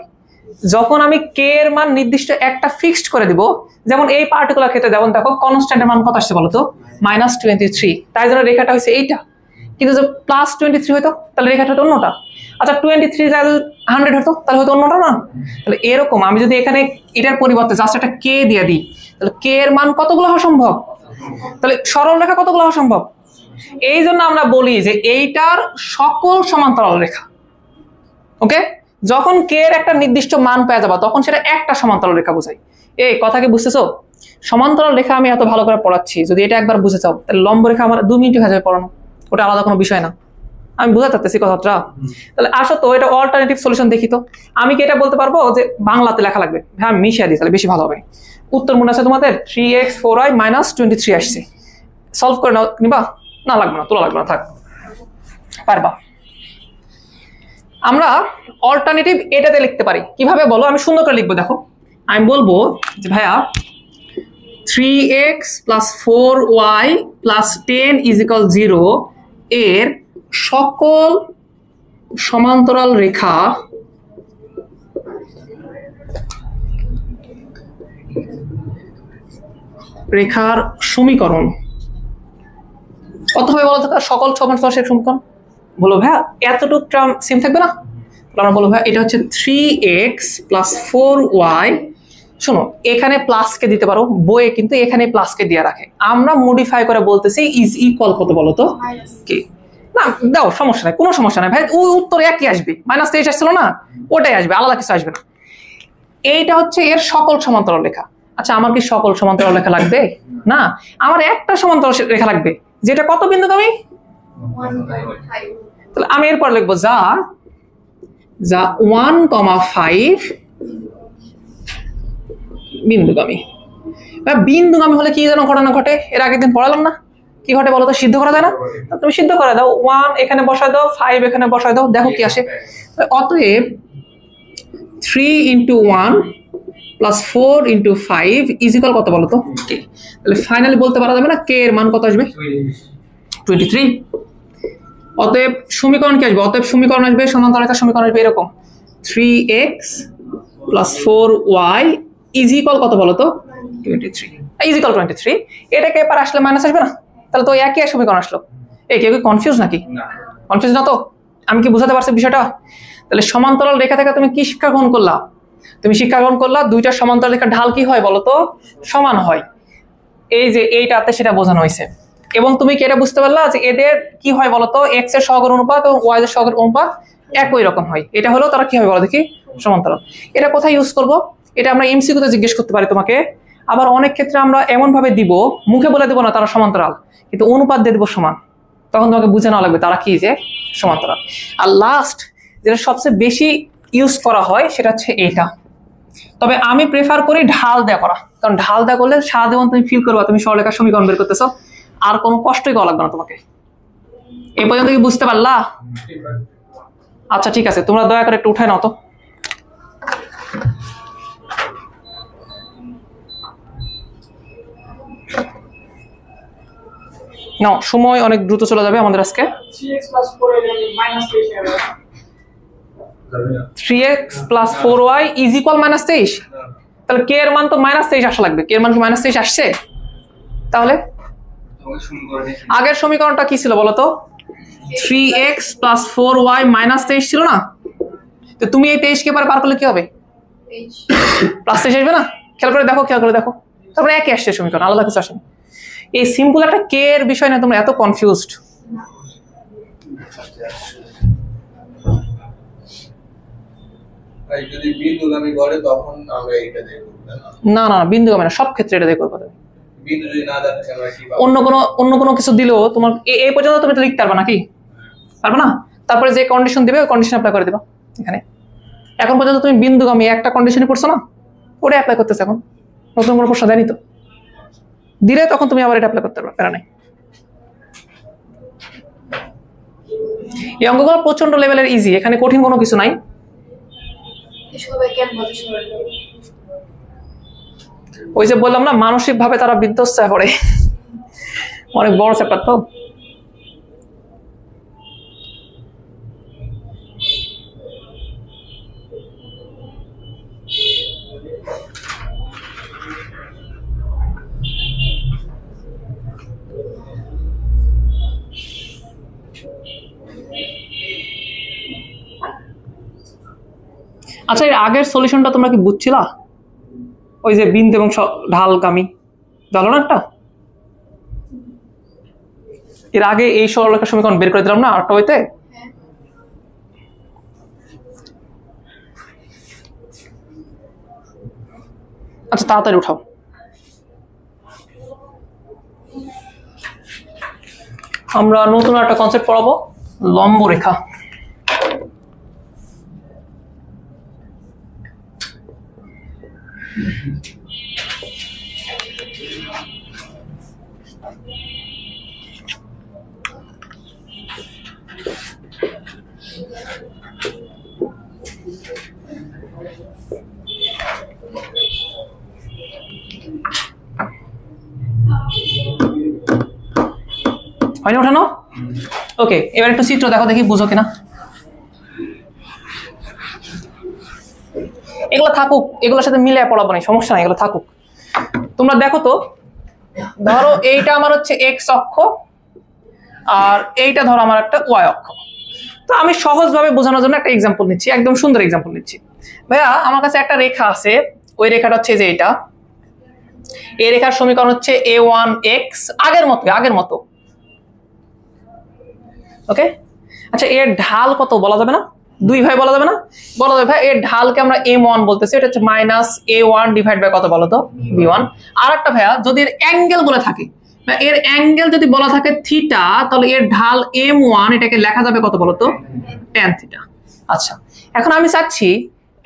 যখন আমি কে এর মান নির্দিষ্ট একটা ফিক্সড করে দিব, যেমন এই পার্টিকুলার ক্ষেত্রে যেমন দেখো কনস্ট্যান্টের মান কত আসছে বলতো, -23, তাই জন্য রেখাটা হচ্ছে এইটা। কিন্তু যে +23 হতো তাহলে রেখাটা হতো অন্যটা। আচ্ছা 23 যা 100 হতো তাহলে হয়তো অন্যটা না? তাহলে এরকম আমি যদি এখানে এটার পরিবর্তে জাস্ট একটা কে দিয়ে দিই, তাহলে কে এর মান কতগুলো হওয়া সম্ভব? তাহলে সরল রেখা কতগুলো হওয়া সম্ভব? এই জন্য আমরা বলি যে এইটার সকল সমান্তরাল রেখা। ওকে, যখন কে এর একটা নির্দিষ্ট মান পেয়ে যাবা তখন সেটা একটা সমান্তরাল রেখা বোঝায়। এই কথা কি বুঝতেছো? সমান্তরাল রেখা আমি এত ভালো করে পড়াচ্ছি, যদি এটা একবার বুঝে চাও তাহলে লম্ব রেখা আমার 2 মিনিটে হয়ে যাবে পড়ানো, ওটা আলাদা কোনো বিষয় না। আমি বুঝাতে চাচ্ছি কথাটা। তাহলে আসো তো এটা অল্টারনেটিভ সলিউশন দেখি তো। আমি কি এটা বলতে পারবো যে বাংলাতে লেখা লাগবে? হ্যাঁ আমি মিশিয়ে দিই, তাহলে বেশি ভালো হবে। উত্তর মনে আছে তোমাদের? 3x 4y -23 আসছে। সলভ করে নাও, নিবা? না লাগবে না, তোলা লাগবে না, থাক, পারবা। আমরা অল্টারনেটিভ এটাতে লিখতে পারি কিভাবে বলো? আমি সুন্দর করে লিখবো, দেখো আমি বলবো যে ভাইয়া 3x + 4y + 10 = 0 এর সকল সমান্তরাল রেখা রেখার সমীকরণ কত হবে বলো তো? সকল সমান্তরাল রেখার সমীকরণ বলো ভাইয়া, এতটুকু টার্ম সেম থাকবে না? আমরা বলবো ভাইয়া এটা হচ্ছে 3x + 4y। শোনো, এখানে প্লাসকে দিতে পারো, বইয়ে কিন্তু এখানে প্লাসকে দিয়ে রাখে। আমরা মডিফাই করে বলতেছি ইজ ইকুয়াল কত বলো তো? কি না দাও, সমস্যা নাই, কোনো সমস্যা নাই ভাই, ওই উত্তর একই আসবে। -23 আসছিল না, ওটাই আসবে, আলাদা কিছু আসবে না। এইটা হচ্ছে এর সকল সমান্তরাল রেখা। আচ্ছা আমার কি সকল সমান্তরাল রেখা লাগবে? না, আমার একটা সমান্তরাল রেখা লাগবে যেটা কত বিন্দুগামী? 1.5। তাহলে আমি এরপর লিখবো যা 1,5 বিন্দুগামী। বিন্দুগামী হলে কি যেন ঘটনা ঘটে, এর আগের দিন পড়ালাম না? কি ঘটে বলো তো? সিদ্ধ করা যায় না? তুমি সিদ্ধ করে দাও, 1 এখানে বসায় দাও, 5 এখানে বসায় দাও, দেখো কি আসে। অতএব 3 × 1 + 4 × 5 = কত বলো তো? তাহলে ফাইনালি বলতে পারা যাবে না কে এর মান কত আসবে? 23। অতএব সমীকরণ কি আসবে? অতএব সমীকরণ আসবে, সমান্তরাল রেখার সমীকরণ আসবে এরকম 3x + 4y = কত বলো তো? 23 = 23। এটাকে এবার আসলে মাইনাস আসবে না? তাহলে তো একই সমীকরণ আসলো। এই কেউ কি কনফিউজ নাকি? কনফিউজ না তো? আমি কি বুঝাতে পারছি বিষয়টা? তাহলে সমান্তরাল রেখা থেকে তুমি কি শিক্ষা গ্রহণ করলা? তুমি শিক্ষা গ্রহণ করলা দুইটা সমান্তরাল রেখার ঢাল কি হয় বলো তো? সমান হয়। এই যে এইটাতে সেটা বোঝানো হয়েছে। এবং তুমি কি এটা বুঝতে পারলা যে এদের কি হয় বলতো? x এর সহগের অনুপাত এবং y এর সহগের অনুপাত একই রকম হয়। এটা হলো তারা কি হবে বলো দেখি? সমান্তরাল। এটা কোথায় ইউজ করব? এটা আমরা এমসিকিউতে জিজ্ঞেস করতে পারি তোমাকে। আবার অনেক ক্ষেত্রে আমরা এমন ভাবে দিব, মুখে বলে দেব না তারা সমান্তরাল, কিন্তু অনুপাত দিয়ে দেব সমান। তখন তোমাকে বুঝে নেওয়া লাগবে তারা কি যে সমান্তরাল। আর লাস্ট যেটা সবচেয়ে বেশি ইউজ করা হয় সেটা হচ্ছে এটা। তবে আমি প্রেফার করি ঢাল দেয়া করা, কারণ ঢাল দেয়া করলে সারা জীবন তুমি ফিল করবা তুমি সরলরেখার সমীকরণ বের করতেছো, আর কোনো কষ্টই করা লাগবে না তোমাকে। এই পর্যন্ত কি বুঝতে পারলা? আচ্ছা ঠিক আছে, তোমরা দয়া করে একটু উঠায় নাও তো। নাও, সময় অনেক দ্রুত চলে যাবে আমাদের আজকে। 3x + 4y = -23। তাহলে কে এর মান তো -23 আসা লাগবে। কে এর মান কি -23 আসছে? তাহলে আগের সমীকরণটা কি ছিল বলো তো? 3x + 4y -23 ছিল না? তো তুমি এই 23 কে পার করলে কি হবে? +23 আসবে না? খেয়াল করে দেখো। তারপরে একই আসছে সমীকরণ, আলাদা কিছু আসেনি। এই সিম্পল একটা কে এর বিষয় না তোমরা এত কনফিউজড। যদি বিন্দুগামী করে তখন আমরা এটা দিয়ে করব না, বিন্দুগামী না, সব ক্ষেত্রে এটা দিয়ে করবে। বিন্দু যদি না যাচ্ছে আমরা কি পাবো? অন্য কোনো কিছু দিলেও তোমার এই পর্যন্ত তুমি তো লিখতে পারবে নাকি? পারবে না? তারপরে যে কন্ডিশন দিবে ওই কন্ডিশন অ্যাপ্লাই করে দিবা এখানে। এখন পর্যন্ত তুমি বিন্দুগামী একটা কন্ডিশনই পড়ছো না, ওটা অ্যাপ্লাই করতেছে। এখন নতুন কোনো প্রশ্ন দেয়নি তো, দিলে তখন তুমি আবার এটা অ্যাপ্লাই করতে পারবে, প্যারা নেই। এই অঙ্কগুলো প্রচন্ড লেভেলের ইজি, এখানে কঠিন কোনো কিছু নাই। সবাই কেন বলে সরল? ওই যে বললাম না, মানসিক ভাবে তারা বিধ্বস্ত হয়ে পড়ে, অনেক বড় চ্যাপ্টার তো। আচ্ছা, এর আগের সলিউশনটা তোমরা কি বুঝছিলা? ওই যে বিন্দু এবং ঢালগামী জানো না একটা, এর আগে এই সরলরেখার সমীকরণ বের করে দিলাম না আরেকটা বইতে। আচ্ছা তাড়াতাড়ি উঠাও। আমরা নতুন একটা কনসেপ্ট পড়াবো, লম্ব রেখা। হয়নি ওঠানো? ওকে, এবার একটু চিত্র দেখো, দেখি বুঝো কিনা। এগুলো থাকুক, এগুলোর সাথে মিলে পড়াবো না, সমস্যা নাই, এগুলো থাকুক। তোমরা দেখো তো, ধরো এইটা আমার হচ্ছে এক্স অক্ষ আর এইটা ধরো আমার একটা ওয়াই অক্ষ। তো আমি সহজভাবে বোঝানোর জন্য একটা এক্সাম্পল নিচ্ছি, একদম সুন্দর এক্সাম্পল নিচ্ছি। ভাইয়া আমার কাছে একটা রেখা আছে, ওই রেখাটা হচ্ছে যে এটা, এই রেখার সমীকরণ হচ্ছে a1x, আগের মতো। ওকে, আচ্ছা এর ঢাল কত বলা যাবে না? 2 ভাই বলা যাবে না? বলা যাবে ভাই, এর ঢালকে আমরা m1 বলতেছি, এটা হচ্ছে -a1 ডিভাইড বাই কত বলো তো? b1। আর একটা ভাইয়া যদি এর অ্যাঙ্গেল বলে থাকে, এর অ্যাঙ্গেল যদি বলা থাকে থিটা, তাহলে এর ঢাল m1, এটাকে লেখা যাবে কত বলো তো? tan theta. আচ্ছা এখন আমি চাচ্ছি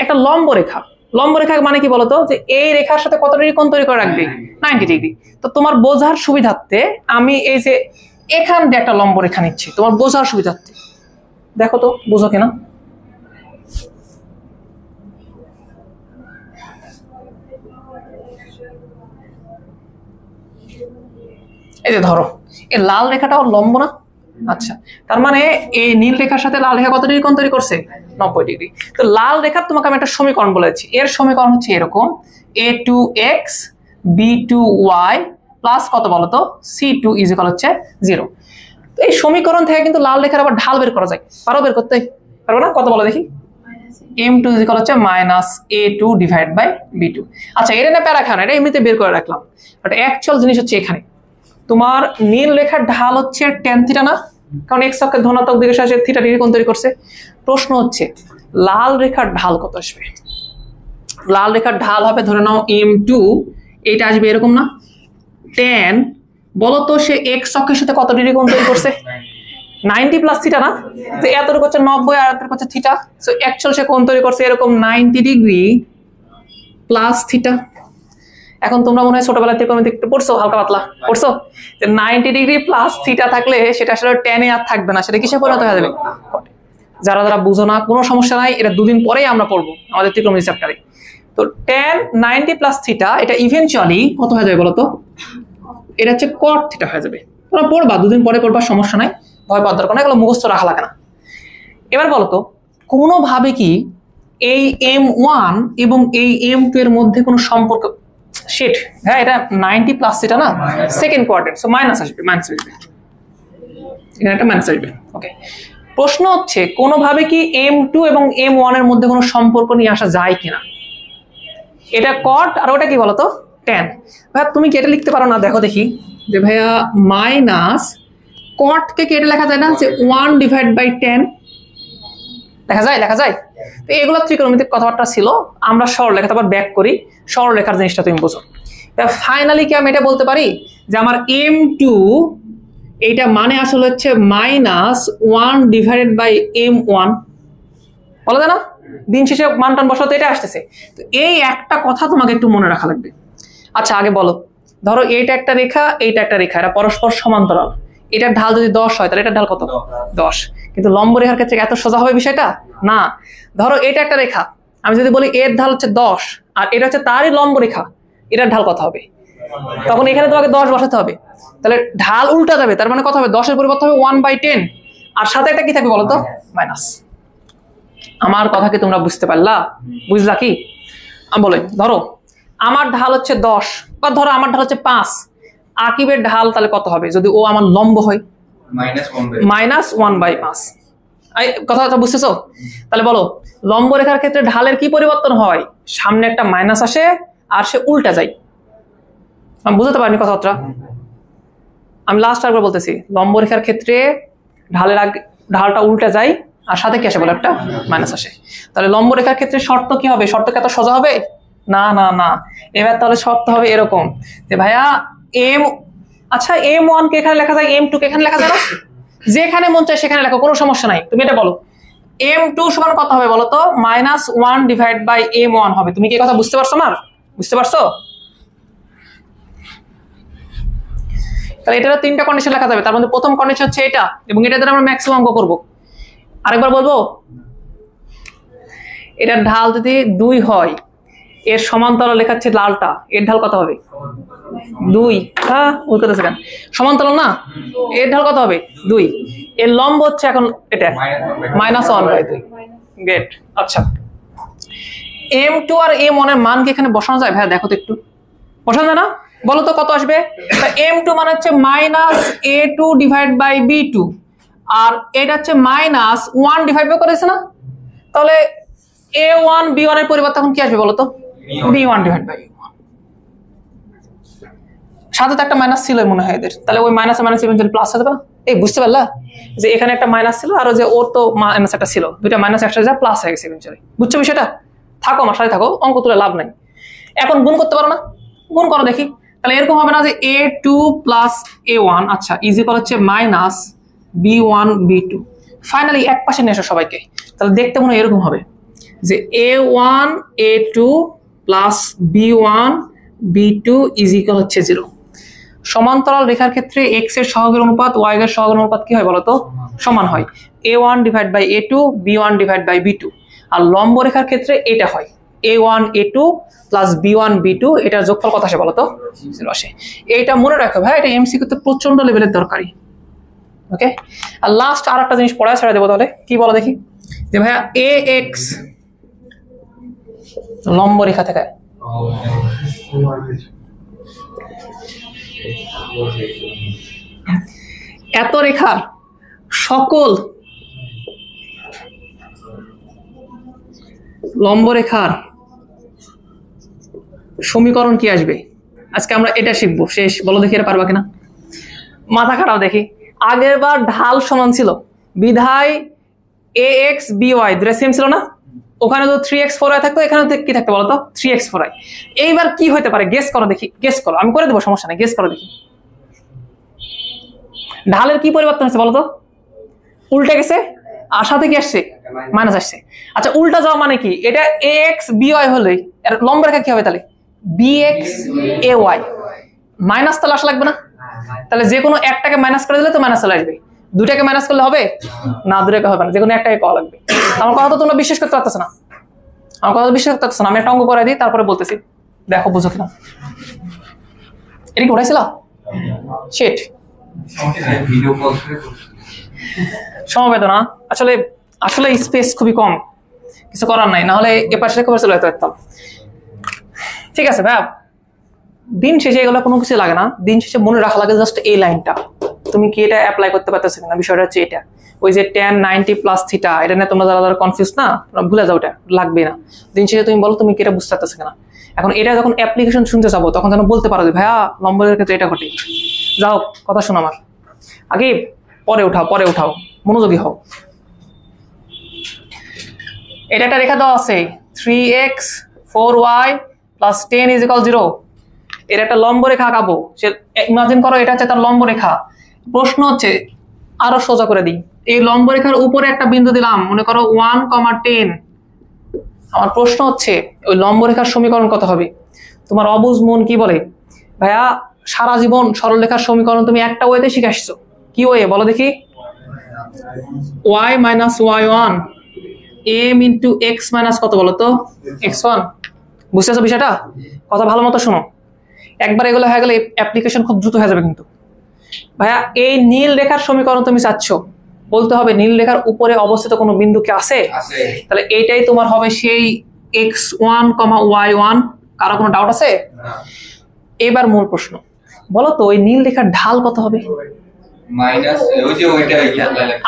একটা লম্ব রেখা। লম্ব রেখা মানে কি বলতো, যে এই রেখার সাথে কত ডিগ্রি কোণ তৈরি করে রাখবে? 90 ডিগ্রি। তো তোমার বোঝার সুবিধার্থে আমি এই যে এখান দিয়ে একটা লম্ব রেখা নিচ্ছি, তোমার বোঝার সুবিধার্থে। দেখো তো বুঝো কিনা। এই যে ধরো এই লাল রেখাটাও লম্ব না? আচ্ছা, তার মানে এই নীল রেখার সাথে লাল রেখা কত ডিগ্রি কোণ তৈরি করছে? 90 ডিগ্রি। তো লাল রেখার তোমাকে আমি একটা সমীকরণ বলেছি, এর সমীকরণ হচ্ছে এরকম, a2x b2y প্লাস কত বলতো? c2 ইকুয়াল হচ্ছে 0। তো এই সমীকরণ থেকে কিন্তু লাল রেখার আবার ঢাল বের করা যায়, পারো বের করতে? পারবো না? কত বলো দেখি? m2 ইকুয়াল হচ্ছে -a2 ডিভাইড বাই b2। আচ্ছা এটা না প্যারা খান, এটা এমনিতে বের করে রাখলাম, বাট অ্যাকচুয়াল জিনিস হচ্ছে এখানে তোমার নীল রেখার ঢাল হচ্ছে tan থিটা না? কারণ x অক্ষের ধনাত্মক দিকের সাথে থিটা ডিগ্রি কোণ তৈরি করছে। প্রশ্ন হচ্ছে লাল রেখার ঢাল কত আসবে? লাল রেখার ঢাল হবে ধরে নাও m2, এটা আসবে এরকম না? tan বলো তো সে x অক্ষের সাথে কত ডিগ্রি কোণ তৈরি করছে? 90 প্লাস থিটা না? তো এতটুকু হচ্ছে 90 আর এতটুকু হচ্ছে থিটা। সো অ্যাকচুয়াল সে কোণ তৈরি করছে এরকম 90 ডিগ্রি প্লাস থিটা। এখন তোমরা মনে হয় ছোটবেলা থেকে একটু পড়ছো, হালকা পাতলা পড়ছো, যে 90 ডিগ্রি প্লাস থিটা থাকলে সেটা আসলে tan এ আর থাকবে না, সেটা কিসে পরিণত হয়ে যাবে? যারা যারা বুঝো না কোনো সমস্যা নাই, এটা দুদিন পরেই আমরা পড়বো আমাদের ত্রিকোণমিতি চ্যাপ্টারে। তো tan 90 প্লাস থিটা এটা ইভেনচুয়ালি কত হয়ে যাবে বলো তো? এটা হচ্ছে cot থিটা হয়ে যাবে। তোমরা পড়বা, দুদিন পরে পড়বা, সমস্যা নাই, ভয় পাওয়ার দরকার নাই, এগুলো মুখস্থ রাখা লাগে না। এবার বলো তো কোনোভাবে কি এই m1 এবং এই m2 এর মধ্যে কোনো সম্পর্ক? শিট, হ্যাঁ এটা 90 প্লাস থিটা না, সেকেন্ড কোয়াড্রেন্ট, সো মাইনাস আসবে, এখানে একটা মাইনাস আসবে। ওকে, প্রশ্ন হচ্ছে কোনোভাবে কি m2 এবং m1 এর মধ্যে কোনো সম্পর্ক নিয়ে আসা যায় কিনা? এটা cot আর ওটা কি বলতো? tan। ভাই তুমি কি এটা লিখতে পারো না? দেখো দেখি, যে ভাইয়া মাইনাস cot কে কেটে লেখা যায় না, যে 1 ডিভাইড বাই tan লেখা যায়? লেখা যায়। তো এগুলো ত্রিকোণমিতিক কথাবার্তা ছিল, আমরা সরলরেখা আবার ব্যাক করি, সরলরেখার জিনিসটা তুমি বুঝো। ফাইনালি কি আমি এটা বলতে পারি যে আমার M2 এইটা মানে আসলে হচ্ছে -1 ডিভাইডেড বাই M1, বলা যায় না? দিন শেষে মান টান বসাতে এটা আসতেছে। তো এই একটা কথা তোমাকে একটু মনে রাখা লাগবে। আচ্ছা আগে বলো, ধরো এইটা একটা রেখা, এইটা একটা রেখা, এটা পরস্পর সমান্তরাল, এটার ঢাল যদি 10 হয় তাহলে এটার ঢাল কত? 10। কিন্তু লম্ব রেখার ক্ষেত্রে এত সোজা হবে বিষয়টা না। ধরো এটা একটা রেখা, আমি যদি বলি এর ঢাল হচ্ছে 10 আর এটা হচ্ছে তারই লম্ব রেখা, এটার ঢাল কত হবে? তখন এখানে তোমাকে 10 বসাতে হবে, তাহলে ঢাল উল্টা যাবে, তার মানে কত হবে? 10 এর পরিবর্তে হবে 1/10, আর সাথে একটা কি থাকবে বলো তো? মাইনাস। আমার কথা কি তোমরা বুঝতে পারলা? বুঝলা কি? আমি বলি ধরো আমার ঢাল হচ্ছে 10 বা ধরো আমার ঢাল হচ্ছে 5, আকিবের ঢাল তাহলে কত হবে যদি ও আমার লম্ব হয়? -1/5। এই কথাটা বুঝতেছো? তাহলে বলো লম্ব রেখার ক্ষেত্রে ঢালের কি পরিবর্তন হয়? সামনে একটা মাইনাস আসে আর সে উল্টা যায়। আমি বুঝতে পারিনি কথাটা? আমি লাস্ট একবার বলতেছি, লম্ব রেখার ক্ষেত্রে ঢালটা উল্টা যায় আর সাথে কি আসে বলে? একটা মাইনাস আসে। তাহলে লম্ব রেখার ক্ষেত্রে শর্ত কি হবে? শর্ত কি এত সোজা হবে? না না না। এবার তাহলে শর্ত হবে এরকম যে ভাইয়া আচ্ছা M1 কে এখানে লেখা যায়, M2 কে এখানে লেখা যায় না? যেখানে মন চায় সেখানে লেখো, কোনো সমস্যা নাই। তুমি এটা বলো M2 সমান কত হবে বলো তো? -1 ডিভাইড বাই M1 হবে। তুমি কি কথা বুঝতে পারছো? না বুঝতে পারছো? তাহলে এটারও 3টা কন্ডিশন লেখা যাবে, তার মধ্যে প্রথম কন্ডিশন হচ্ছে এটা, এবং এটা দ্বারা আমরা ম্যাক্সিমাম অঙ্ক করবো। আরেকবার বলবো, এটার ঢাল যদি 2 হয়, এর সমান্তরাল লেখা হচ্ছে লালটা, এর ঢাল কত হবে? 2। হ্যাঁ উল্টাতেছে কেন? সমান্তরাল না, এর ঢাল কত হবে? 2। এর লম্ব হচ্ছে এখন এটা -1/2। গ্রেট। আচ্ছা M2 আর M1 এর মান কি এখানে বসানো যায়? ভাইয়া দেখো তো একটু, বসানো যায় না? বলো তো কত আসবে? M2 মানে হচ্ছে -A2 ডিভাইড বাই B2, আর এটা হচ্ছে -1 ডিভাইড বাই করেছে না? তাহলে A1 B1 এর পরিবর্তে এখন কি আসবে বলো তো? B1 divide by A1। সাথে তো একটা মাইনাস ছিল মনে হয় এদের, তাহলে ওই মাইনাস ইভেন্টুয়ালি প্লাস হতে পারে। এই বুঝতে পারলা যে এখানে একটা মাইনাস ছিল আর যে ওর তো মাইনাস একটা ছিল, দুইটা মাইনাস একসাথে যা প্লাস হয়ে গেছে ইভেন্টুয়ালি। বুঝছো বিষয়টা? থাকো আমার সাথে থাকো, অঙ্ক তুলে লাভ নাই। এখন গুণ করতে পারো না? গুণ করো দেখি। তাহলে এরকম হবে না যে A2 প্লাস A1 আচ্ছা ইজ ইকুয়াল হচ্ছে -B1 B2। ফাইনালি এক পাশে নিয়ে এসো সবাইকে, তাহলে দেখতে মনে হয় এরকম হবে যে A1 A2 plus B1 B2 is equal হচ্ছে 0। সমান্তরাল রেখার ক্ষেত্রে x এর সহগের অনুপাত y এর সহগের অনুপাত কি হয় বলতো? সমান হয়। A1 divide by A2 B1 divide by B2। আর লম্ব রেখার ক্ষেত্রে এটা হয় A1 A2 plus B1 B2, এটার যোগফল কত আসে বলতো? 0 আসে। এইটা মনে রাখো ভাই, এটা এমসিকিউ তে প্রচন্ড লেভেলের দরকারি। ওকে, আর লাস্ট আর একটা জিনিস পড়া ছেড়ে দেবো, তাহলে কি বলো দেখি যে ভাইয়া AX লম্ব রেখা থেকে এত রেখার সকল লম্ব রেখার সমীকরণ কি আসবে? আজকে আমরা এটা শিখবো। শেষ বলো দেখি এটা পারবা কিনা? মাথা খারাপ দেখি। আগের বার ঢাল সমান ছিল বিধায় AX BY দুটো সেম ছিল না? ওখানে তো 3x 4y থাকতো, এখানে কি থাকতো বলো তো? 3x 4y। এইবার কি হতে পারে গেস করো দেখি, গেস করো। আমি করে দেবো, সমস্যা নেই, গেস করো দেখি। ঢালের কি পরিবর্তন হচ্ছে বলো তো? উল্টে গেছে আর সাথে কি আসছে? মাইনাস আসছে। আচ্ছা উল্টা যাওয়া মানে কি? এটা AX BY হলে এর লম্ব রেখা কি হবে তাহলে? BX AY। মাইনাস তাহলে আসা লাগবে না? তাহলে যে কোনো একটাকে মাইনাস করে দিলে তো মাইনাস চলে আসবে। দুটাকে মাইনাস করলে হবে না? দুটাকে হবে না, যে কোনো একটাকে করা লাগবে। আমার কথা তো তোমরা বিশ্বাস করতে পারতেছ না, আমার কথা বিশ্বাস করতে পারতেছ না। আমি একটা অঙ্ক করে দিই তারপরে বলতেছি, দেখো বুঝো কিনা। এটা কি উঠাইছিল? শিট, সমবেদনা আসলে আসলে স্পেস খুবই কম, কিছু করার নাই, না হলে এপাশে রেখে চলে যেতে পারতাম। ঠিক আছে ভাই, দিন শেষে এগুলো কোনো কিছু লাগে না, দিন শেষে মনে রাখা লাগে জাস্ট এই লাইনটা। তুমি কি এটা অ্যাপ্লাই করতে পারতেছো কিনা? বিষয়টা হচ্ছে এটা, ওই যে tan 90 প্লাস থিটা, এটা নিয়ে তোমরা যারা কনফিউজ না, তোমরা ভুলে যাও, এটা লাগবে না। দিন শেষে তুমি বলো তুমি কি এটা বুঝতে পারতেছো কিনা। এখন এটা যখন অ্যাপ্লিকেশন শুনতে যাবো তখন যেন বলতে পারো যে ভাইয়া লম্বের ক্ষেত্রে এটা ঘটে। যাও কথা শোনো আমার, আগে পরে উঠাও, মনোযোগী হও। এটা একটা রেখা দেওয়া আছে 3x 4y plus 10 is equal 0। এর একটা লম্ব রেখা আঁকাবো, সে ইমাজিন করো এটা হচ্ছে তার লম্ব রেখা। প্রশ্ন হচ্ছে আরো সোজা করে দিই, এই লম্ব রেখার উপরে একটা বিন্দু দিলাম, মনে করো 1,10। আমার প্রশ্ন হচ্ছে ওই লম্ব রেখার সমীকরণ কত হবে? তোমার অবুঝ মন কি বলে, ভাইয়া সারা জীবন সরলরেখার সমীকরণ তুমি একটা ওয়েতে শিখে আসছো, কি ওয়ে বলো দেখি? y minus y1 m into x minus কত বলো তো? x1। বুঝতেছো বিষয়টা? কথা ভালো মতো শোনো, একবার এগুলো হয়ে গেলে অ্যাপ্লিকেশন খুব দ্রুত হয়ে যাবে। কিন্তু ভাইয়া এই নীল রেখার সমীকরণ তুমি চাচ্ছ, বলতে হবে নীল রেখার উপরে অবস্থিত কোনো বিন্দু কি আছে? তাহলে এইটাই তোমার হবে সেই x1, y1। কারো কোনো ডাউট আছে? এবার মূল প্রশ্ন, বলো তো ওই নীল রেখার ঢাল কত হবে? মাইনাস ওই যে ওইটা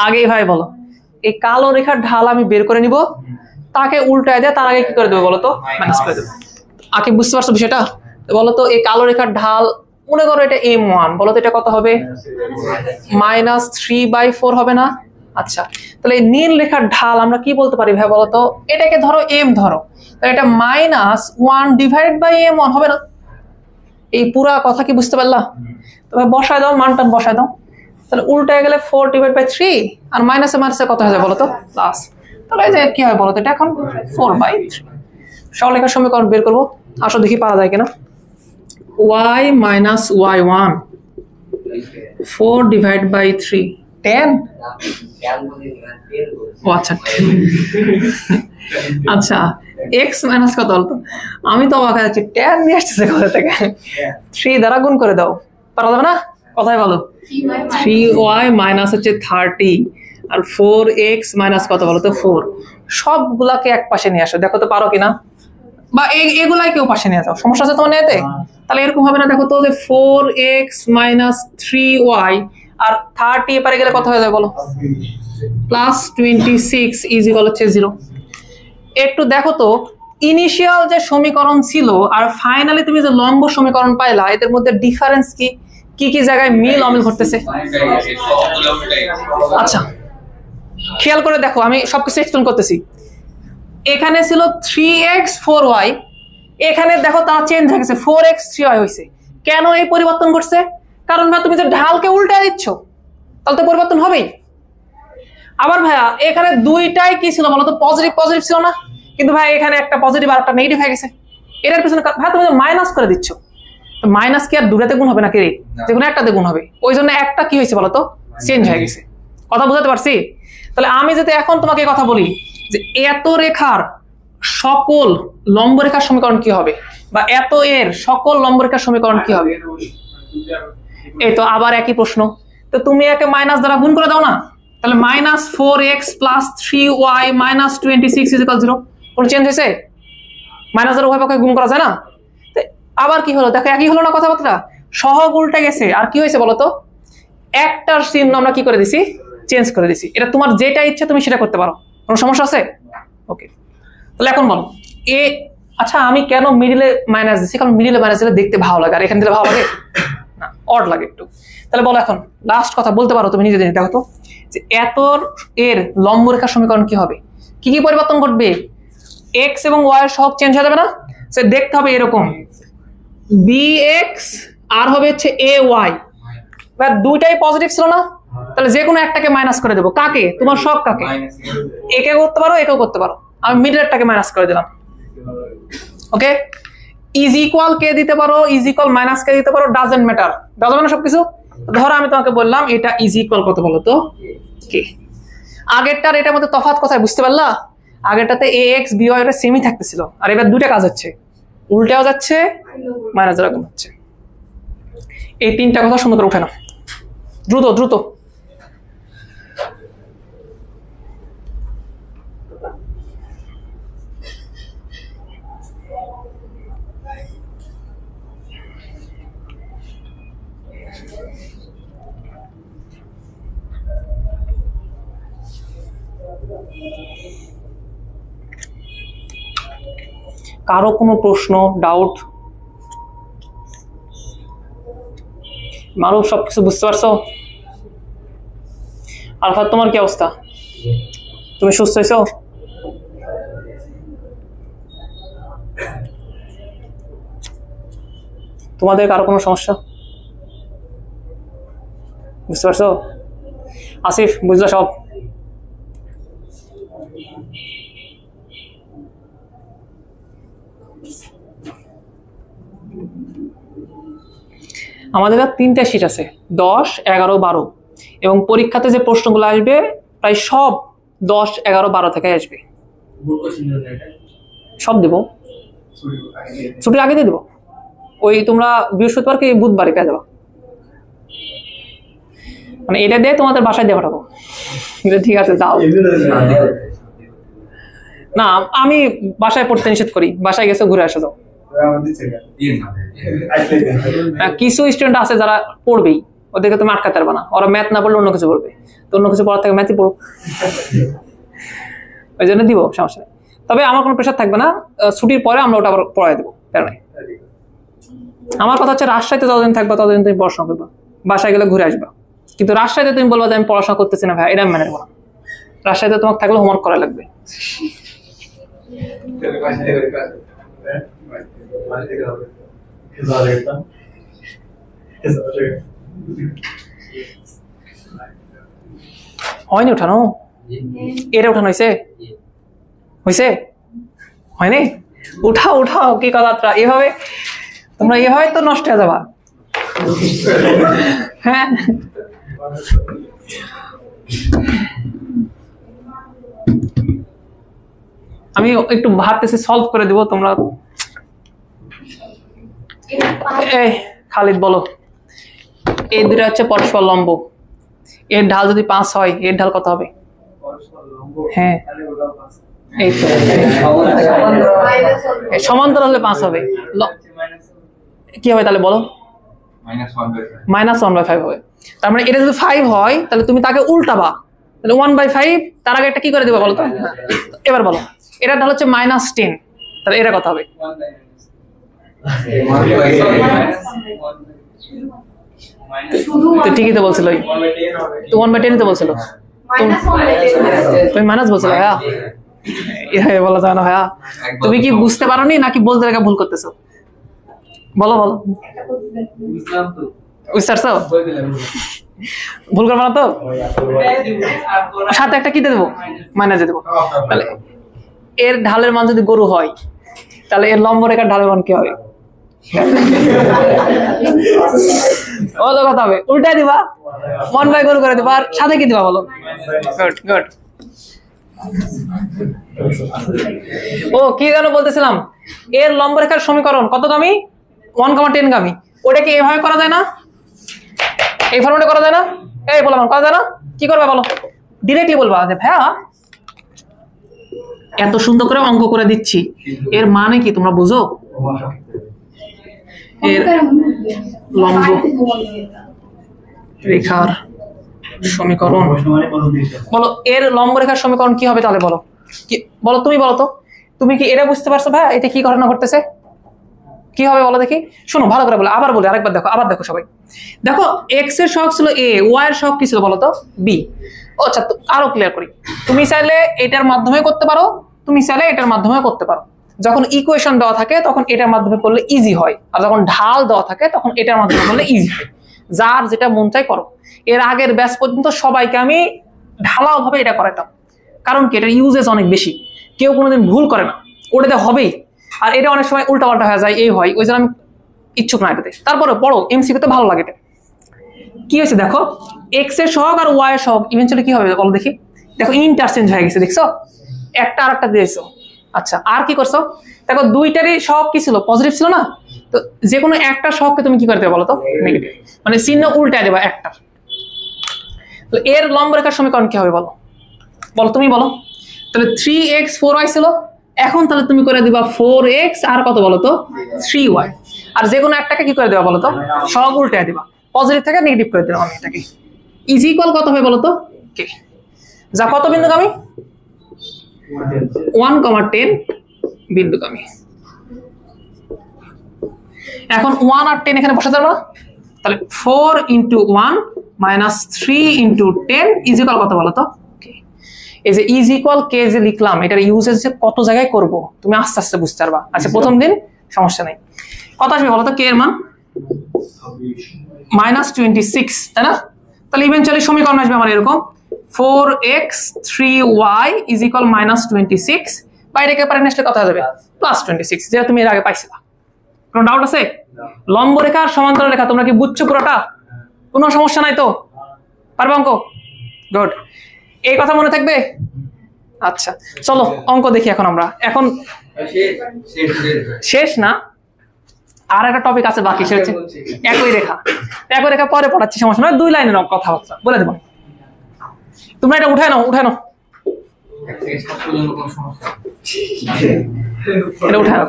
আগে ভাই বলো, এই কালো রেখার ঢাল আমি বের করে নিব, তাকে উল্টায় দেয়, তার আগে কি করে দেবো বলো তো? মাইনাস করে দেবো। আগে বুঝতে পারছো বিষয়টা? বলো তো এই কালো রেখার ঢাল, মনে করো এটা m1, বলো তো এটা কত হবে? -3/4 হবে না? আচ্ছা, তাহলে এই নীল রেখার ঢাল আমরা কি বলতে পারি ভাই বলো তো? এটাকে ধরো m ধরো, তাহলে এটা -1/m1 হবে না? এই পুরা কথা কি বুঝতে পারলা? তবে বসায় দাও, মানটা বসায় দাও, তাহলে উল্টায় গেলে 4/3 আর মাইনাসে মাইনাসে কত হয়ে যায় বলো তো? প্লাস। তাহলে এই যে কি হয় বলো তো, এটা এখন 4/3। সরলরেখার সমীকরণ বের করবো, আসো দেখি পারা যায় কিনা। y minus y1 4/3 10। ও আচ্ছা আচ্ছা, x মাইনাস কত বলতো? আমি তো অবাক হয়ে যাচ্ছি, 10 নিয়ে আসতেছে কোথা থেকে? 3 দ্বারা গুণ করে দাও, পারা যাবে না? কথাই বলো। 3y মাইনাস হচ্ছে 30 আর 4x মাইনাস কত বলো তো? 4। সবগুলাকে এক পাশে নিয়ে আসো, দেখো তো পারো কিনা, বা এগুলাই কেউ পাশে নিয়ে যাও, সমস্যা আছে তোমার এতে? তাহলে এরকম হবে না, দেখো তো যে 4x মাইনাস 3y আর 30 এপারে গেলে কত হয়ে যাবে বলো? +26 ইজ ইকুয়াল হচ্ছে 0। একটু দেখো তো ইনিশিয়াল যে সমীকরণ ছিল আর ফাইনালি তুমি যে লম্ব সমীকরণ পাইলা, এদের মধ্যে ডিফারেন্স কি? কি কি জায়গায় মিল অমিল ঘটতেছে? আচ্ছা খেয়াল করে দেখো, আমি সবকিছু এক্সপ্লেন করতেছি। এখানে ছিল 3x 4y, এখানে দেখো তা চেঞ্জ হয়ে গেছে, 4x 3y হয়েছে। কেন এই পরিবর্তন ঘটছে? কারণ ভাই তুমি যে ঢালকে উল্টে দিচ্ছ, তাহলে তো পরিবর্তন হবেই। আবার ভাইয়া এখানে দুইটাই কি ছিল বলো তো? পজিটিভ পজিটিভ ছিল না? কিন্তু ভাই এখানে একটা পজিটিভ আর একটা নেগেটিভ হয়ে গেছে। এটার পিছনে ভাই তুমি মাইনাস করে দিচ্ছ, মাইনাস কি আর দুটাতে গুণ হবে নাকি রে? যে কোনো একটাতে গুণ হবে, ওই জন্য একটা কি হয়েছে বলো তো? চেঞ্জ হয়ে গেছে। কথা বুঝাতে পারছি? তাহলে আমি যদি এখন তোমাকে কথা বলি যে এত রেখার সকল লম্ব রেখার সমীকরণ কি হবে, বা এত এর সকল লম্ব রেখার সমীকরণ কি হবে? এই তো আবার একই প্রশ্ন, তো তুমি একে মাইনাস দ্বারা গুণ করে দাও না, তাহলে -4x + 3y - 26 = 0। কোন চেঞ্জ হয়েছে? মাইনাস দ্বারা উভয় পক্ষে গুণ করা যায় না? আবার কি হলো দেখো, একই হলো না কথাবার্তা, সহগ উল্টে গেছে। আর কি হয়েছে বলো তো? একটার চিহ্ন আমরা কি করে দিছি? চেঞ্জ করে দিছি। এটা তোমার যেটা ইচ্ছা তুমি সেটা করতে পারো, কোনো সমস্যা আছে? ওকে, তাহলে এখন বলো এ, আচ্ছা আমি কেন মিডিলে মাইনাস দিছি? কারণ মিডিলে মাইনাস দিলে দেখতে ভালো লাগে, আর এখানে দিলে ভালো লাগে না, অড লাগে একটু। তাহলে বলো এখন লাস্ট কথা বলতে পারো তুমি নিজে দেখো তো, যে এত এর লম্ব রেখার সমীকরণ কি হবে? কি কি পরিবর্তন ঘটবে? x এবং y এর সহগ চেঞ্জ হয়ে যাবে না? সে দেখতে হবে এরকম bx আর হবে হচ্ছে ay, বা দুইটাই পজিটিভ ছিল না? তাহলে যে কোনো একটাকে মাইনাস করে দেবো। কাকে? তোমার সব কাকে? একে করতে পারো, একেও করতে পারো। আমি মিডলেরটাকে মাইনাস করে দিলাম। ওকে, ইজ ইকুয়াল কে দিতে পারো, ইজ ইকুয়াল মাইনাস কে দিতে পারো, ডাজন্ট ম্যাটার। ডাজন্ট ম্যাটার সবকিছু। ধরো আমি তোমাকে বললাম এটা ইজ ইকুয়াল কত বলো তো? কে। আগেরটার এটার মধ্যে তফাৎ কোথায় বুঝতে পারলা? আগেরটাতে ax by এটা সেমই থাকতেছিল, আর এবার দুইটা কাজ হচ্ছে, উল্টেও যাচ্ছে, মাইনাস দ্বারা গুণ হচ্ছে। এই তিনটা কথা সুন্দর করে উঠে নাও, দ্রুত দ্রুত। কারো কোনো প্রশ্ন, ডাউট? মারুফ সবকিছু বুঝতে পারছো? আলফাত তোমার কি অবস্থা? তুমি সুস্থ হয়েছো? তোমাদের কারো কোনো সমস্যা বুঝতে পারছো? আসিফ বুঝলো সব? আমাদের আর 3টা শীট আছে, 10, 11, 12, এবং পরীক্ষাতে যে প্রশ্নগুলো আসবে প্রায় সব 10, 11, 12 থেকে আসবে। সব দেবো, ছুটির আগে দিয়ে দেবো। ওই তোমরা বৃহস্পতিবার কি বুধবারে পেয়ে যাবো, মানে এটা দিয়ে তোমাদের বাসায় দিয়ে পাঠাবো। ঠিক আছে যাও। না আমি বাসায় পড়তে নিষেধ করি, বাসায় গেছে ঘুরে আসো যাও। কিছু স্টুডেন্ট আছে যারা পড়বেই, ওদেরকে তুমি আটকাতে পারবে না, ওরা ম্যাথ না পড়লে অন্য কিছু পড়বে, তো অন্য কিছু পড়ার থেকে ম্যাথই পড়ো, ওই জন্য দিব, সমস্যা নেই। তবে আমার কোনো প্রেশার থাকবে না, ছুটির পরে আমরা ওটা আবার পড়াই দেবো, তাই নয়। আমার কথা হচ্ছে রাজশাহীতে যতদিন থাকবা ততদিন তুমি পড়াশোনা করবা, বাসায় গেলে ঘুরে আসবা। কিন্তু রাজশাহীতে তুমি বলবা যে আমি পড়াশোনা করতেছি না ভাই, এটা আমি মেনে নেবো না। রাজশাহীতে তোমাকে থাকলে হোমওয়ার্ক করা লাগবে। হয়নি উঠানো? এটা উঠানো হয়েছে? হয়েছে? হয়নি? উঠাও উঠাও, কি কথাটা এভাবে তোমরা এভাবে তো নষ্ট হয়ে যাবা। হ্যাঁ আমি একটু ভাবতেছি সলভ করে দিব, তোমরা এই খালিদ বলো, এই দুটো হচ্ছে পরস্পর লম্ব, এর ঢাল যদি 5 হয় এর ঢাল কত হবে? হ্যাঁ এই তো সমান্তরাল হলে 5 হবে, কি হবে তাহলে বলো? -1/5 হবে। তার মানে এটা যদি 5 হয় তাহলে তুমি তাকে উল্টাবা, তাহলে 1/5, তার আগে একটা কি করে দিবা বলো তো? এবার বলো এটার ঢাল হচ্ছে -10, তাহলে এটা কত হবে? তো ঠিকই তো বলছিল, 1/10 তো বলছিল, তুমি মাইনাস বলছিল ভাইয়া, এভাবে বলা যায় না ভাইয়া। তুমি কি বুঝতে পারোনি নাকি বলতে লেগে ভুল করতেছো? বলো বলো, বুঝতে পারছো? ভুল করবো না তো? সাথে একটা কি দেবো? মাইনাস দেবো। তাহলে এর ঢালের মান যদি গরু হয় তাহলে এর লম্ব রেখার ঢালের মান কি হবে? বলো কথা হবে, উল্টাই দিবা, 1/, গরু করে দিবা, আর সাথে কি দিবা বলো? Good good. ও কি যেন বলতেছিলাম, এর লম্ব রেখার সমীকরণ কত গামী? 1,10 গামী। ওটা কি এভাবে করা যায় না? এই ফর্মেটে করা যায় না? এই বললাম করা যায় না? কি করবে বলো? ডিরেক্টলি বলবা যে ভাইয়া এত সুন্দর করে অঙ্ক করে দিচ্ছি, এর মানে কি তোমরা বুঝো? এর লম্ব রেখার সমীকরণ বলো, এর লম্ব রেখার সমীকরণ কি হবে তাহলে বলো? কি বলো, তুমি বলো তো, তুমি কি এটা বুঝতে পারছো ভাই এটা কি ঘটনা ঘটতেছে? কি হবে বলো দেখি, শোনো ভালো করে বলো, আবার বলি আরেকবার দেখো, আবার দেখো সবাই দেখো, এক্স এর সহগ ছিল a, ওয়াই এর সহগ কি ছিল বলো তো? b। আচ্ছা আরো ক্লিয়ার করি, তুমি চাইলে এটার মাধ্যমে করতে পারো, তুমি চাইলে এটার মাধ্যমে করতে পারো। যখন ইকুয়েশন দেওয়া থাকে তখন এটার মাধ্যমে করলে ইজি হয়, আর যখন ঢাল দেওয়া থাকে তখন এটার মাধ্যমে করলে ইজি হয়। যার যেটা মন চাই করো। এর আগের ব্যাচ পর্যন্ত সবাইকে আমি ঢালাও ভাবে এটা করাতাম, কারণ কি এটার ইউজেস অনেক বেশি, কেউ কোনোদিন ভুল করে না, ওটাতে হবেই। আর এটা অনেক সময় উল্টাপাল্টা হয়ে যায়, এই হয়, ওই জন্য আমি ইচ্ছুক না এটাতে। তারপরে পড়ো, এমসিকিউ তো ভালো লাগে এটা। কি হয়েছে দেখো, এক্স এর সহগ আর ওয়াই এর সহগ ইভেন্চুয়ালি কি হবে বলো দেখি? দেখো ইন্টারচেঞ্জ হয়ে গেছে, দেখছো? একটা আর একটা দিয়েছো। আচ্ছা আর কি করছো দেখো, দুইটারই সহগ কি ছিল? পজিটিভ ছিল না? তো যে কোনো একটা সহগকে তুমি কি করতে বলো তো? নেগেটিভ, মানে চিহ্ন উল্টায় দেবা একটা। তো এর লম্ব রেখার সমীকরণ কি হবে বলো? বলো তুমি বলো। তাহলে 3x 4y ছিল, এখন তাহলে তুমি করে দিবা 4x আর কত বলো তো? 3y। আর যে কোনো একটাকে কি করে দেবা বলো তো? সহগ উল্টায় দিবা, পজিটিভ থেকে নেগেটিভ করে দিলাম আমি এটাকে। ইজ ইকুয়াল কত হবে বলো তো? কে যা কত বিন্দুগামী? 1,10 বিন্দুগামী। এখন 1 আর 10 এখানে বসাতে পারবো না? তাহলে 4 × 1 - 3 × 10 ইজ ইকুয়াল কত বলো তো? এই যে ইজ ইকুয়াল কে যে লিখলাম, এটার ইউজেস যে কত জায়গায় করব তুমি আস্তে আস্তে বুঝতে পারবা। আচ্ছা প্রথম দিন সমস্যা নেই। কত আসবে বলো তো কে এর মান? -26, তাই না? তাহলে ইভেনচুয়ালি সমীকরণ আসবে আমার এরকম 4x 3y ইজ ইকুয়াল -26, বাইরে কে পারেন আসলে কত হয়ে যাবে +26, যেটা তুমি এর আগে পাইছিলা। কোনো ডাউট আছে? লম্ব রেখা আর সমান্তরাল রেখা তোমরা কি বুঝছো পুরোটা? কোনো সমস্যা নাই তো? পারবে অঙ্ক? গুড। এই কথা মনে থাকবে? আচ্ছা চলো অঙ্ক দেখি এখন আমরা। এখন শেষ না, আর একটা টপিক আছে বাকি, সেটা হচ্ছে একই রেখা। একই রেখা পরে পড়াচ্ছি, সমস্যা নয়, 2 লাইনের কথাবার্তা বলে দেবো। তোমরা এটা উঠায় নাও। এক থেকে 7 পর্যন্ত কোনো সমস্যা এটা উঠায় নাও।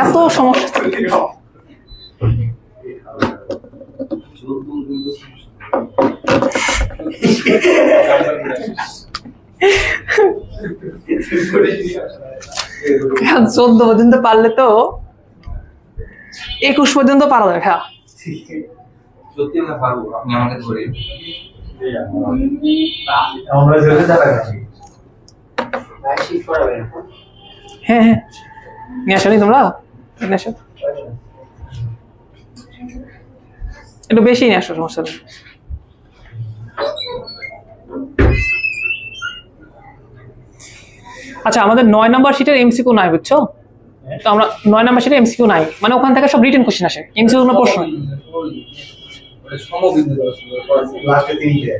এত সমস্যা হ্যাঁ, 14 পর্যন্ত পারলে তো 21 পর্যন্ত পারা যাবে। হ্যাঁ সত্যি আমরা পারবো, আপনি আমাকে ধরে আমরা যেতে যাবে না হ্যাঁ নিয়ে আসো নি তোমরা, নিয়ে আসো একটু বেশি নিয়ে আসো, সমস্যা নেই। আচ্ছা আমাদের 9 নাম্বার শিটের এমসিকিউ নাই, বুঝছো? তো আমরা 9 নাম্বার শিটে এমসিকিউ নাই, মানে ওখান থেকে সব রিটেন কোশ্চেন আসে, এমসিকিউ কোনো প্রশ্ন নেই। সমবিন্দু লাস্টে 3টে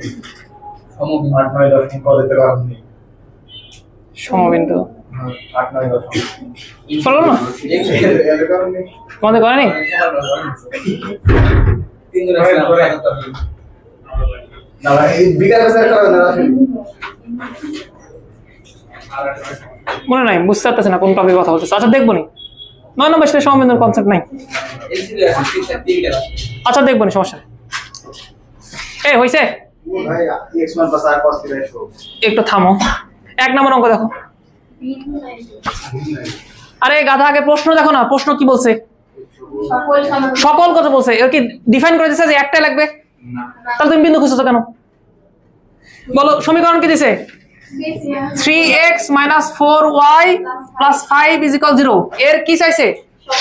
সমবিন্দু 8 9 10 কত দিতে পারবেন নি সমবিন্দু 8 9 10 চলো না, এর কারণে তোমাদের করে নি? তিন জন না এই বিকালে স্যার করে না মনে নাই, বুঝতে পারতেছে না কোন টপিকে কথা বলতেছে। আচ্ছা দেখবো নি, 9 নাম্বার শিটে সমবিন্দুর কনসেপ্ট নাই। আচ্ছা দেখবো নি, সমস্যা নেই। এই হইছে, ভাই x1 + r cos θ একটু থামো। 1 নাম্বার অঙ্ক দেখো। আরে গাধা, আগে প্রশ্ন দেখো না, প্রশ্ন কি বলছে? সকল কথা বলছে। এর কি ডিফাইন করে দিছে যে একটাই লাগবে? তাহলে তুমি বিন্দু খুঁজছো কেন? বলো সমীকরণ কি দিছে? 3x - 4y + 5 = 0। এর কি চাইছে?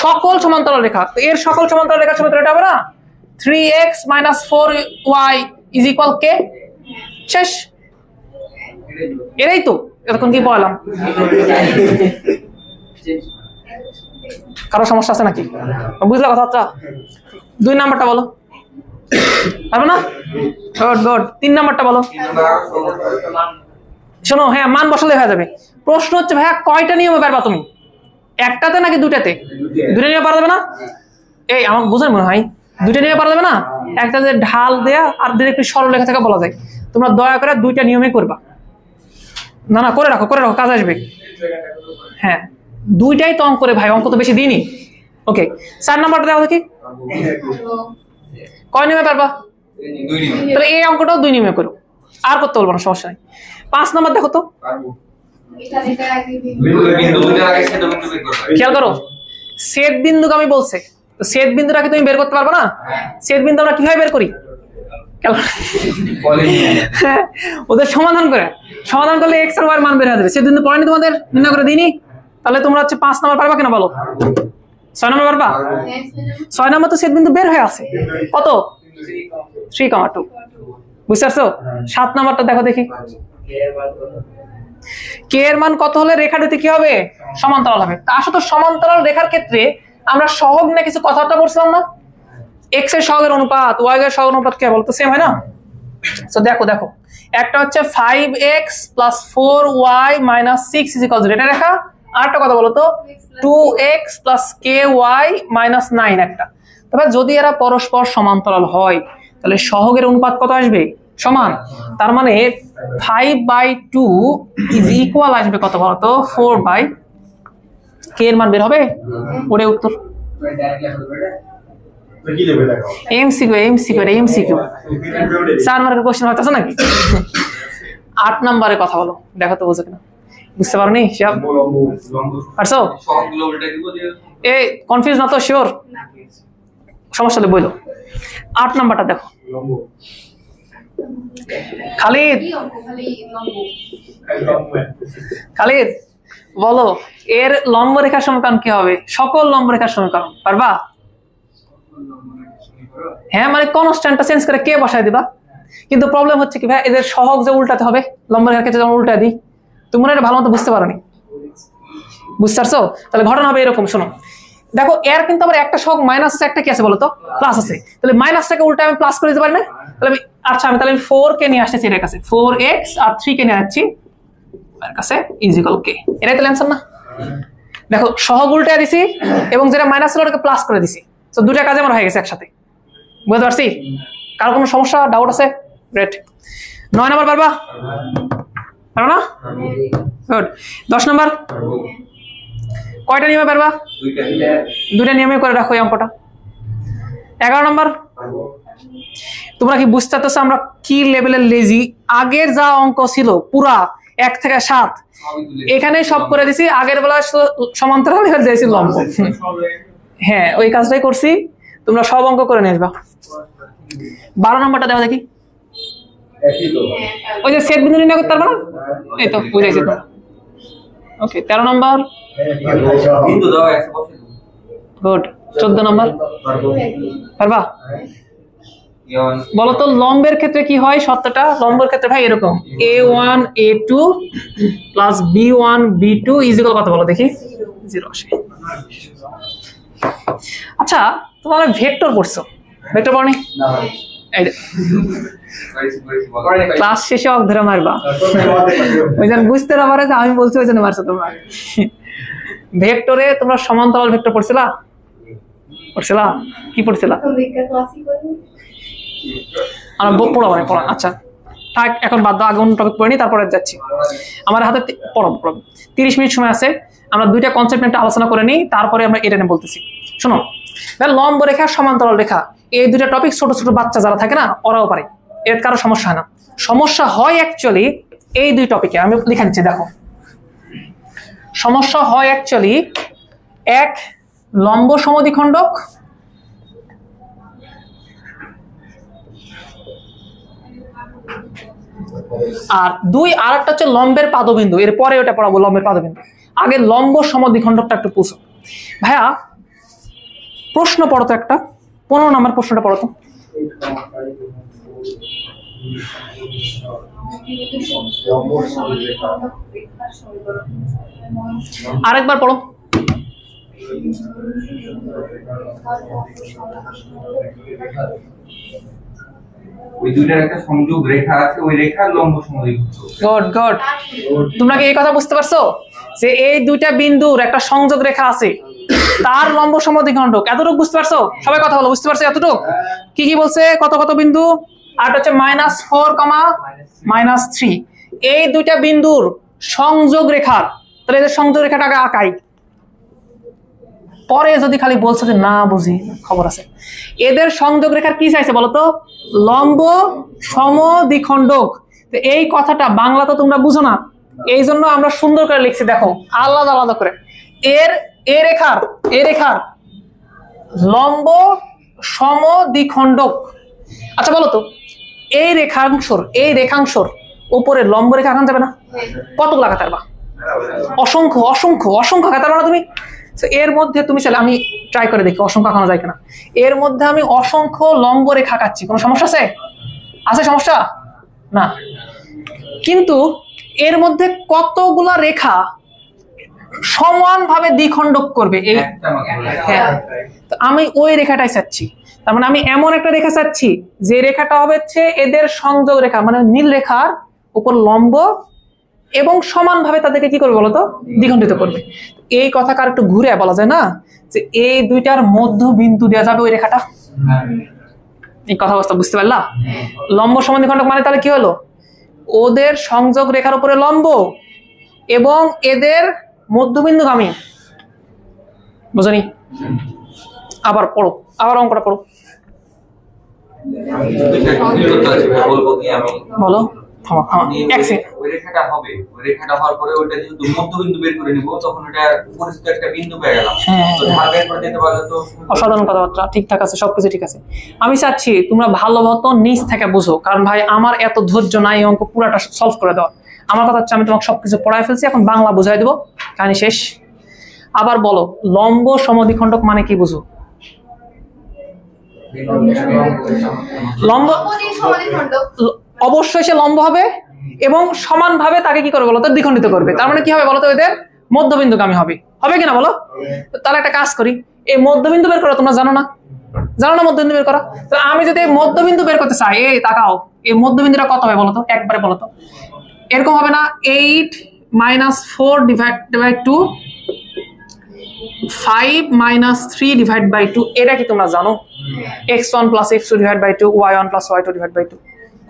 সকল সমান্তরাল রেখা। তো এর সকল সমান্তরাল রেখার সূত্র এটা হবে না? 3x - 4y = k। শেষ। এরাই তো এতক্ষণ কি বললাম। কারো সমস্যা আছে নাকি? বুঝলা কথাটা? 2 নাম্বারটা বলো, পারবে না? গুড। 3 নাম্বারটা বলো। শোনো, হ্যাঁ মান বসালে হয়ে যাবে। প্রশ্ন হচ্ছে ভাইয়া কয়টা নিয়মে পারবা তুমি? একটাতে নাকি দুটাতে? দুটো নিয়মে পারা যাবে না? এই আমার বোঝার মনে হয় 2টা নিয়মে পারা যাবে না? একটা যে ঢাল দেয়া আর একটু সরল লেখা থেকে বলা যায়। তোমরা দয়া করে 2টা নিয়মে করবা। না করে রাখো, কাজ আসবে। হ্যাঁ 2টাই তো অঙ্ক করে ভাই, অঙ্ক তো বেশি দিইনি। ওকে 4 নাম্বারটা দেখো দেখি, কয় নিয়মে পারবা? 2 নিয়ম তাহলে এই অঙ্কটাও 2 নিয়মে করো, আর করতে বলবো না, সমস্যা নাই। 5 নাম্বার দেখো তো, পারবো। বিন্দু দুটার আগে সেটা বিন্দু বের করতে খেয়াল করো, ছেদ বিন্দুকে আমি বলছে, তো ছেদ বিন্দুটাকে তুমি বের করতে পারবে না? ছেদ বিন্দু আমরা কিভাবে বের করি? হ্যাঁ, ওদের সমাধান করলে x আর y এর মান বের হয়ে যাবে। ছেদ বিন্দু পড়েনি তোমাদের, নির্ণয় করে দিইনি? তাহলে তোমরা হচ্ছে 5 নাম্বার পারবা কিনা বলো? 6 নাম্বার পারবা? 6 নাম্বার তো ছেদ বিন্দু বের হয়ে আছে, কত? 3,2। বুঝতে পারছো? 7 নাম্বারটা দেখো দেখি, কে এর মান কত হলে রেখাটিতে কি হবে? সমান্তরাল হবে। তা আসলে সমান্তরাল রেখার ক্ষেত্রে আমরা সহগ না কিছু কথাটা বলছিলাম না? x এর সহগের অনুপাত y এর সহগের অনুপাত কি বলতো? সেম হয় না? তো দেখো একটা হচ্ছে 5x + 4y - 6 = 0 এটা রেখা। আরেকটা কথা বলো তো 2x + ky - 9 একটা। তবে যদি এরা পরস্পর সমান্তরাল হয় তাহলে সহগের অনুপাত কত আসবে? সমান। তার মানে 5/2 = আসবে কত বলতো? 4/k এর মান বের হবে। ওরে উত্তর। কি দেবে দেখো এমসিকিউ 4 মার্কের কোশ্চেন হচ্ছে নাকি? 8 নম্বরে কথা বলো, দেখো তো বুঝো কিনা। বুঝতে পারোনি সব? পারছো? সবগুলো উল্টে দিব যে এই কনফিউজ না তো? শিওর? সমস্যা নেই, বলো। 8 নাম্বারটা দেখো, খালিদ কি অঙ্ক খালি লম্ব খালিদ বলো এর লম্ব রেখার সমীকরণ কি হবে? সকল লম্ব রেখার সমীকরণ পারবা? হ্যাঁ, মানে কনস্ট্যান্টটা চেঞ্জ করে কে বসায় দিবা। কিন্তু প্রবলেম হচ্ছে কি ভাই, এদের সহগ যে উল্টাতে হবে, লম্ব রেখার ক্ষেত্রে যেমন উল্টা দিই, তুমি এটা ভালো মতো বুঝতে পারোনি। বুঝতে পারছো? তাহলে ঘটনা হবে এরকম, শোনো দেখো, এর কিন্তু আবার একটা সহগ মাইনাস আছে, একটা কি আছে বলতো, প্লাস আছে। তাহলে মাইনাসটাকে উল্টা আমি প্লাস করে দিতে পারি না? তাহলে আমি তাহলে আমি 4 কে নিয়ে আসতেছি এর কাছে, 4x আর 3 কে নিয়ে যাচ্ছি এর কাছে ইকুয়াল k। এটাই তো অ্যানসার না? দেখো সহগ উল্টা দিছি এবং যেটা মাইনাস ছিল ওটাকে প্লাস করে দিছি, তো দুটা কাজ আমার হয়ে গেছে একসাথে। বুঝতে পারছি? কার কোনো সমস্যা ডাউট আছে? গ্রেট। 9 নাম্বার পারবা? পারো না? গুড। 10 নাম্বার কয়টা নিয়মে পারবা? দুইটা নিয়মে করে রাখো এই অঙ্কটা। 11 নাম্বার তোমরা কি বুঝতে পারছো আমরা কি লেভেলের লেজি? আগের যা অঙ্ক ছিল পুরা 1 থেকে 7 এখানে সব করে দিছি, আগের বেলা সমান্তরাল হয়ে যাইছিল লম্ব। হ্যাঁ, ওই কাজটাই করছি, তোমরা সব অঙ্ক করে নিয়ে আসবা। 12 নাম্বারটা দেওয়া দেখি। ওই যে সেট বিন্দু নির্ণয় করতে পারবা না? এই তো বুঝাইছি তো। ওকে, 13 নাম্বার বিন্দু দাও একশো বসে গুড। 14 নাম্বার পারবা? বলো তো লম্বের ক্ষেত্রে কি হয় সত্যটা? লম্বের ক্ষেত্রে ভাই এরকম a1 a2 plus b1 b2 equal কত বলো দেখি? 0 আসে। আচ্ছা, তোমরা ভেক্টর পড়ছো? ভেক্টর পড়নি? এই ক্লাস শেষে অঙ্ক ধরে মারবা, ওই জন্য বুঝতে না পারে যে আমি বলছি ওই জন্য মারছো তোমরা। ভেক্টরে তোমরা সমান্তরাল ভেক্টর পড়ছিলা? পড়ছিলা? কি পড়ছিলা? বিজ্ঞান ক্লাসিক বলি আমরা পড়াবো না, পড়া আচ্ছা থাক, এখন বাদ দাও, আগে অন্য টপিক পড়ে নি, তারপরে যাচ্ছি। আমার হাতে পড়াবো 30 মিনিট সময় আছে, আমরা দুইটা কনসেপ্ট নিয়ে আলোচনা করে নিই, তারপরে আমরা এটা নিয়ে বলতেছি। শোনো, লম্ব রেখা সমান্তরাল রেখা এই দুইটা টপিক ছোট ছোট বাচ্চা যারা থাকে না ওরাও পারে, এর কারো সমস্যা হয় না। সমস্যা হয় অ্যাকচুয়ালি এই দুই টপিকে, আমি লিখে নিচ্ছি দেখো। সমস্যা হয় অ্যাকচুয়ালি এক লম্ব সমদ্বিখণ্ডক আর দুই আর একটা হচ্ছে লম্বের পাদবিন্দু। এর পরে ওটা পড়াবো লম্বের পাদবিন্দু। আগে লম্ব সমদ্বিখণ্ডকটা একটু পুষো। ভাইয়া প্রশ্ন পড়ো তো একটা, 15 নম্বর প্রশ্নটা পড়ো তো। আরেকবার পড়ো। ওই দুইটার একটা সংযোগ রেখা আছে, ওই রেখার লম্ব সমদ্বিখণ্ডক। Good good. তোমরা কি এই কথা বুঝতে পারছো যে এই দুইটা বিন্দুর একটা সংযোগ রেখা আছে, তার লম্ব সমদ্বিখণ্ডক? এতটুকু বুঝতে পারছো? সবাই কথা বলো, বুঝতে পারছো এতটুকু? কি কি বলছে? কত কত বিন্দু? আর হচ্ছে -4, -3। এই দুইটা বিন্দুর সংযোগ রেখার, তাহলে এদের সংযোগ রেখাটা আগে আঁকাই, পরে যদি খালি বলছো যে না বুঝি, খবর আছে। এদের সংযোগ রেখার কি চাইছে বলতো? লম্ব সমদ্বিখণ্ডক। তো এই কথাটা বাংলা তো তোমরা বুঝো না, এই জন্য আমরা সুন্দর করে লিখছি, দেখো আলাদা আলাদা করে। এই রেখার লম্ব সমদ্বিখণ্ডক। আচ্ছা বলো তো, এই রেখাংশর উপরে লম্ব রেখা আঁকানো যাবে না? কতগুলো আঁকাতে পারবা? অসংখ্য অসংখ্য অসংখ্য আঁকাতে পারবা না তুমি? এর মধ্যে তুমি চাইলে, আমি ট্রাই করে দেখি অসংখ্য আঁকানো যায় কিনা। এর মধ্যে আমি অসংখ্য লম্ব রেখা আঁকাচ্ছি, কোনো সমস্যা আছে? আছে সমস্যা? না। কিন্তু এর মধ্যে কতগুলা রেখা সমানভাবে দ্বিখণ্ডক করবে? এই হ্যাঁ, তো আমি ওই রেখাটাই চাচ্ছি। তার মানে আমি এমন একটা রেখা চাচ্ছি যে রেখাটা হবে হচ্ছে এদের সংযোগ রেখা, মানে নীল রেখার উপর লম্ব এবং সমানভাবে তাদেরকে কি করবে বলতো? দ্বিখণ্ডিত করবে। এই কথা কার একটু ঘুরে বলা যায় না যে এই দুইটার মধ্য বিন্দু দেওয়া যাবে ওই রেখাটা? এই কথা অবস্থা বুঝতে পারলা? লম্ব সমদ্বিখণ্ডক মানে তাহলে কি হলো? ওদের সংযোগ রেখার উপরে লম্ব এবং এদের মধ্যবিন্দুগামী। বুঝনি? আবার পড়ো, আবার অঙ্কটা পড়ো। বলো। থামো থামো এক সেকেন্ড। ওই রেখাটা হবে, ওই রেখাটা হওয়ার পরে ওটা যেহেতু মধ্যবিন্দু বের করে নিব, তখন ওটা উপরিস্থ একটা বিন্দু পেয়ে গেলাম। হ্যাঁ, তো ঢাল বের করে দিতে পারলে তো অসাধারণ কথাবার্তা, ঠিকঠাক আছে, সবকিছু ঠিক আছে। আমি চাচ্ছি তোমরা ভালো মতো নিচ থেকে বুঝো, কারণ ভাই আমার এত ধৈর্য নাই এই অঙ্ক পুরাটা সলভ করে দেওয়া। আমার কথা হচ্ছে আমি তোমাকে সবকিছু পড়ায় ফেলছি, এখন বাংলা বুঝাই দেবো, কাহিনী শেষ। আবার বলো, লম্ব সমদ্বিখণ্ডক মানে কি বুঝো? লম্ব অবশ্যই সে লম্ব হবে এবং সমানভাবে তাকে কি করবে বলতো, দ্বিখণ্ডিত করবে। তার মানে কি হবে বলতো, এদের মধ্যবিন্দুগামী হবে, হবে কিনা বলো? তাহলে একটা কাজ করি, এই মধ্যবিন্দু বের করা তোমরা জানো না? জানো না মধ্যবিন্দু বের করা? তো আমি যদি মধ্যবিন্দু বের করতে চাই, এই তাকাও, এই মধ্যবিন্দুটা কত হবে বলতো, একবারে বলতো। এরকম হবে না, 8 - 4 ডিভাইডেড বাই 2, 5 - 3 ডিভাইড বাই 2। এটা কি তোমরা জানো? x1 + x2 divide by 2, y1 + y2 divide by 2।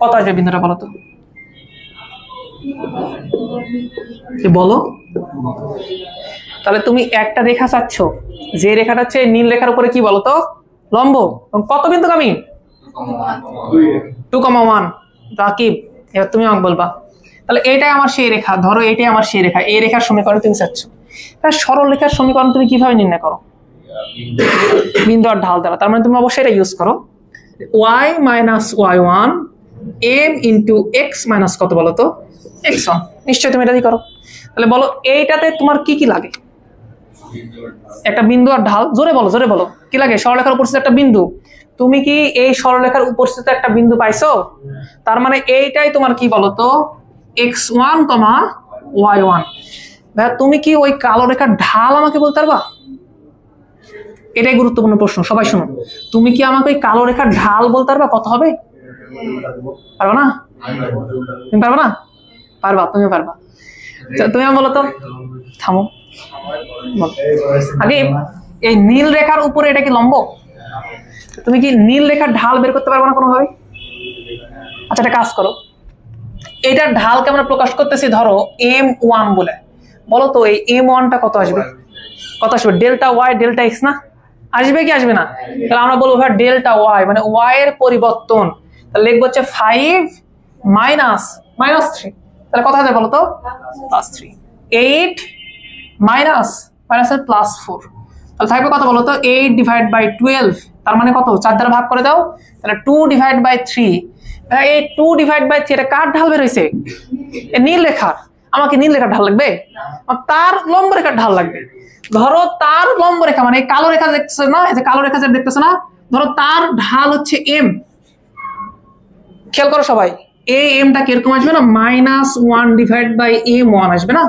কত আসবে বিন্দুটা বলো তো? বলো। তাহলে তুমি একটা রেখা চাচ্ছ, যে রেখাটা হচ্ছে নীল রেখার উপরে কি বলো তো, লম্ব। কত বিন্দুগামী? 2,1। রাকিব, এবার তুমি আমাকে বলবা। তাহলে এইটাই আমার সেই রেখা, ধরো এইটাই আমার সেই রেখা, এই রেখার সমীকরণ তুমি চাচ্ছ। তাহলে সরল রেখার সমীকরণ তুমি কিভাবে নির্ণয় করো? বিন্দু আর ঢাল দ্বারা। তার মানে তুমি অবশ্যই এটা ইউজ করো, y - y1 m * x - কত বলো তো, x1। নিশ্চয়ই তুমি এটা দিয়ে করো। তাহলে বলো এইটাতে তোমার কি কি লাগে? একটা বিন্দু আর ঢাল। জোরে বলো, জোরে বলো, কি লাগে? সরলরেখার উপস্থিত একটা বিন্দু। তুমি কি এই সরলরেখার উপস্থিত একটা বিন্দু পাইছো? তার মানে এইটাই তোমার কি বলতো, x1, y1। ভাই তুমি কি ওই কালো রেখার ঢাল আমাকে বলতে পারবা? এটাই গুরুত্বপূর্ণ প্রশ্ন, সবাই শোনো। তুমি কি আমাকে ওই কালো রেখার ঢাল বলতে পারবা কত হবে? পারবা না? তুমি পারবা না? পারবা, তুমি পারবা। তুমি বলো তো, থামো আগে। এই নীল রেখার উপরে এটা কি লম্ব? তুমি কি নীল রেখার ঢাল বের করতে পারবে না কোনোভাবে? আচ্ছা একটা কাজ করো, এটার ঢালকে আমরা প্রকাশ করতেছি ধরো m1 বলে। বলো তো এই m1টা কত আসবে? কত আসবে? ডেল্টা ওয়াই ডেল্টা এক্স না? আসবে কি আসবে না? তাহলে আমরা বলবো ভাই ডেল্টা ওয়াই মানে ওয়াই এর পরিবর্তন। তাহলে লিখবো হচ্ছে 5 - -3। তাহলে কত হবে বলো তো, +3। 8 - +4। তাহলে থাকবে কত বলো তো, 8 ডিভাইড বাই 12। তার মানে কত, 4 দ্বারা ভাগ করে দাও। তাহলে 2 ডিভাইড বাই 3। এই 2 ডিভাইড বাই 3 এটা কার ঢাল বের হয়েছে? নীল রেখার। আমাকে নীল রেখার ঢাল লাগবে? তার লম্ব রেখার ঢাল লাগবে। ধরো তার লম্ব রেখা মানে কালো রেখা দেখতেছো না, এই যে কালো রেখা যেটা দেখতেছো না, ধরো তার ঢাল হচ্ছে m। খেয়াল করো সবাই, এই mটা কিরকম আসবে না, -1 ডিভাইড বাই m1 আসবে না?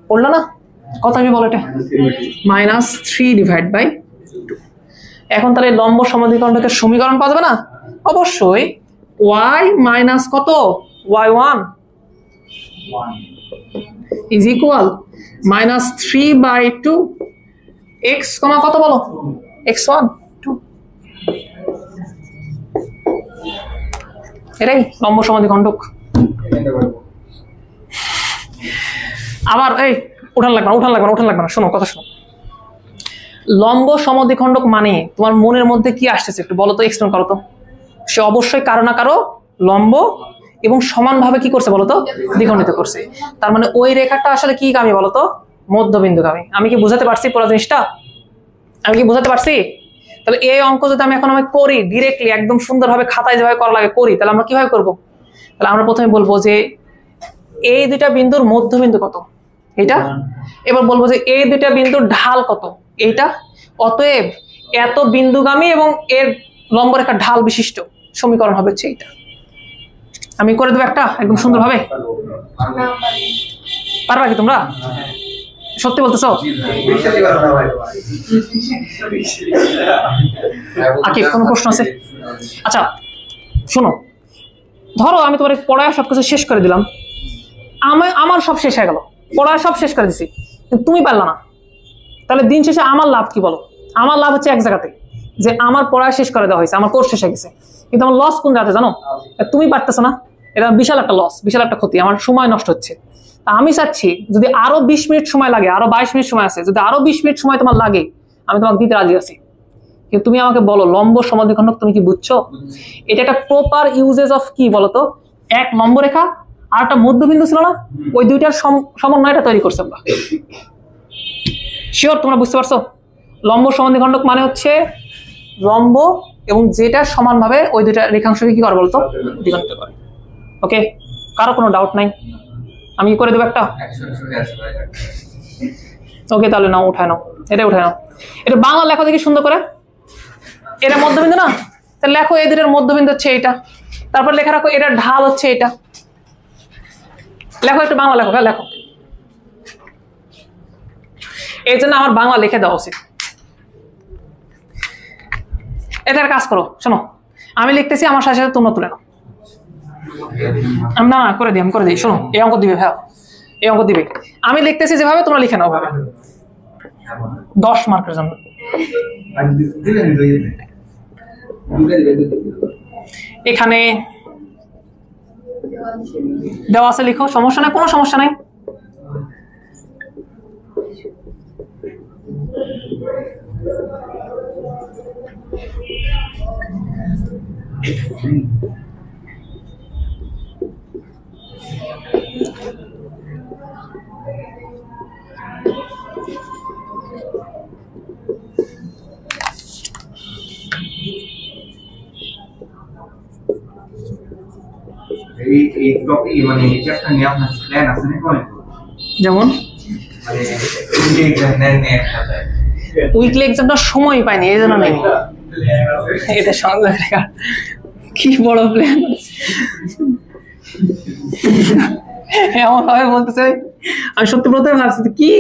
পড়লো না? কত আসবে বলো এটা? -3 ডিভাইড বাই 2। এখন তাহলে লম্ব সমদ্বিখণ্ডকের সমীকরণ পাওয়া যাবে না? অবশ্যই y মাইনাস কত, y1 is equal -3/2 x, কত বলো, x1 2। এটাই লম্ব সমদ্বিখণ্ডক। আবার এই উঠান লাগবে না, শোনো কথা শোনো। লম্ব সমদ্বিখণ্ডক মানে তোমার মনের মধ্যে কি আসতেছে একটু বলো তো, এক্সপ্লেন করো তো। সে অবশ্যই কারো না কারো লম্ব এবং সমানভাবে কি করছে বলতো, দ্বিখণ্ডিত করছে। তার মানে ওই রেখাটা আসলে কি গামী বলতো, মধ্যবিন্দুগামী। আমি কি বুঝাতে পারছি পুরো জিনিসটা? আমি কি বুঝাতে পারছি? তাহলে এই অঙ্ক যদি আমি এখন করি ডিরেক্টলি একদম সুন্দরভাবে খাতায় যেভাবে করা লাগে করি, তাহলে আমরা কিভাবে করব? তাহলে আমরা প্রথমে বলবো যে এই দুইটা বিন্দুর মধ্যবিন্দু কত, এটা। এবার বলবো যে এই দুইটা বিন্দুর ঢাল কত, এইটা। অতএব এত বিন্দুগামী এবং এর লম্ব রেখার ঢাল বিশিষ্ট সমীকরণ হবে হচ্ছে এইটা। আমি করে দেবো একটা একদম সুন্দরভাবে। পারবা কি তোমরা? সত্যি বলতেছো? আকিব কোনো প্রশ্ন আছে? আচ্ছা শোনো, ধরো আমি তোমার পড়ায় সবকিছু শেষ করে দিলাম, আমার সব শেষ হয়ে গেল, পড়ায় সব শেষ করে দিছি, কিন্তু তুমি পারলা না। তাহলে দিন শেষে আমার লাভ কি বলো? আমার লাভ হচ্ছে এক জায়গাতে, যে আমার পড়ায় শেষ করে দেওয়া হয়েছে, আমার কোর্স শেষ হয়ে গেছে, কিন্তু আমার লস কোন জায়গাতে জানো? তুমি পারতেছো না, এটা বিশাল একটা লস, বিশাল একটা ক্ষতি, আমার সময় নষ্ট হচ্ছে। তা আমি চাচ্ছি যদি আরো 20 মিনিট সময় লাগে, আরো 22 মিনিট সময় আছে, যদি আরো 20 মিনিট সময় তোমার লাগে আমি তোমাকে দিতে রাজি আছি। কিন্তু তুমি আমাকে বলো লম্ব সমদ্বিখণ্ডক তুমি কি বুঝছো? এটা একটা প্রপার ইউজেস অফ কি বলতো, এক লম্ব রেখা আর একটা মধ্যবিন্দু ছিল না, ওই দুইটার সমন্বয়টা তৈরি করছে আমরা। শিওর তোমরা বুঝতে পারছো? লম্ব সমদ্বিখণ্ডক মানে হচ্ছে লম্ব এবং যেটা সমানভাবে ওই দুইটা রেখাংশকে কি করে বলতো, দ্বিখণ্ডিত করে। ওকে, কারো কোনো ডাউট নাই? আমি কি করে দেবো একটা? 100 আছে ভাই। ওকে, তাহলে নাও, উঠায় নাও, এটা উঠায় নাও। এটা বাংলা লেখো দেখি সুন্দর করে। এটা মধ্যবিন্দু না, তাহলে লেখো এই দুটোর মধ্যবিন্দু হচ্ছে এটা। তারপর লেখা রাখো এটার ঢাল হচ্ছে এটা। লেখো একটু বাংলা লেখো, হ্যাঁ লেখো। এই জন্য আমার বাংলা লিখে দেওয়া উচিত। এটার কাজ করো, শোনো আমি লিখতেছি, আমার সাথে সাথে তোমরা তুলে নাও। আমি না করে দিই, আমি করে দিই। শোনো, এই অঙ্ক দিবে, হ্যাঁ এই অঙ্ক দিবে। আমি লিখতেছি যেভাবে তোমরা লিখে নাও ভাবে, 10 মার্কের জন্য। এখানে দেওয়া আছে, লিখো, সমস্যা নাই, কোনো সমস্যা নাই। এই টপিক মানে এই চ্যাপ্টার নিয়ে আপনার প্ল্যান আছে নাকি অনেক? যেমন মানে এই এক্সাম নেন নিয়ে একটা যায়। উইকলি এক্সামটা সময় পাইনি, এই জন্য নেই। এটা সন্দেহ রেখা কি বড় প্ল্যান এমন ভাবে বলতেছে, আমি সত্যি প্রথমে ভাবছি কি।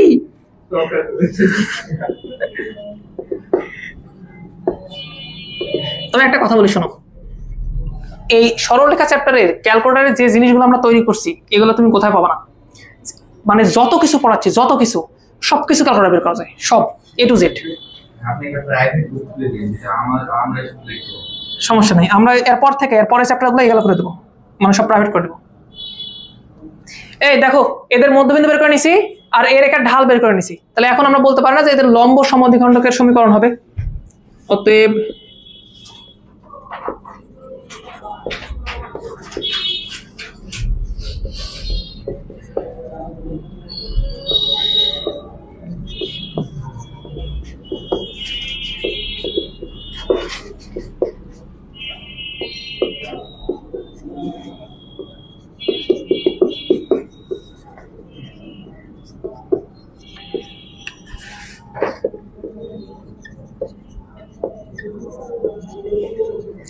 তবে একটা কথা বলি শোনো, এই সরলরেখা চ্যাপ্টারের ক্যালকুলেটরের যে জিনিসগুলো আমরা তৈরি করছি এগুলো তুমি কোথায় পাবা না। মানে যত কিছু পড়াচ্ছি, যত কিছু, সবকিছু ক্যালকুলেটর বের করা যায়, সব A to Z। আপনি একটা প্রাইভেট বুক খুলে দিন, আমরা শুধু লিখবো। সমস্যা নেই, আমরা এরপর থেকে এরপরের চ্যাপ্টারগুলো এগুলো করে দেবো, মানে সব প্রাইভেট করে দেবো। এই দেখো এদের মধ্যবিন্দু বের করে নিছি আর এর একটা ঢাল বের করে নিছি, তাহলে এখন আমরা বলতে পারি না যে এদের লম্ব সমদ্বিখণ্ডকের সমীকরণ হবে। অতএব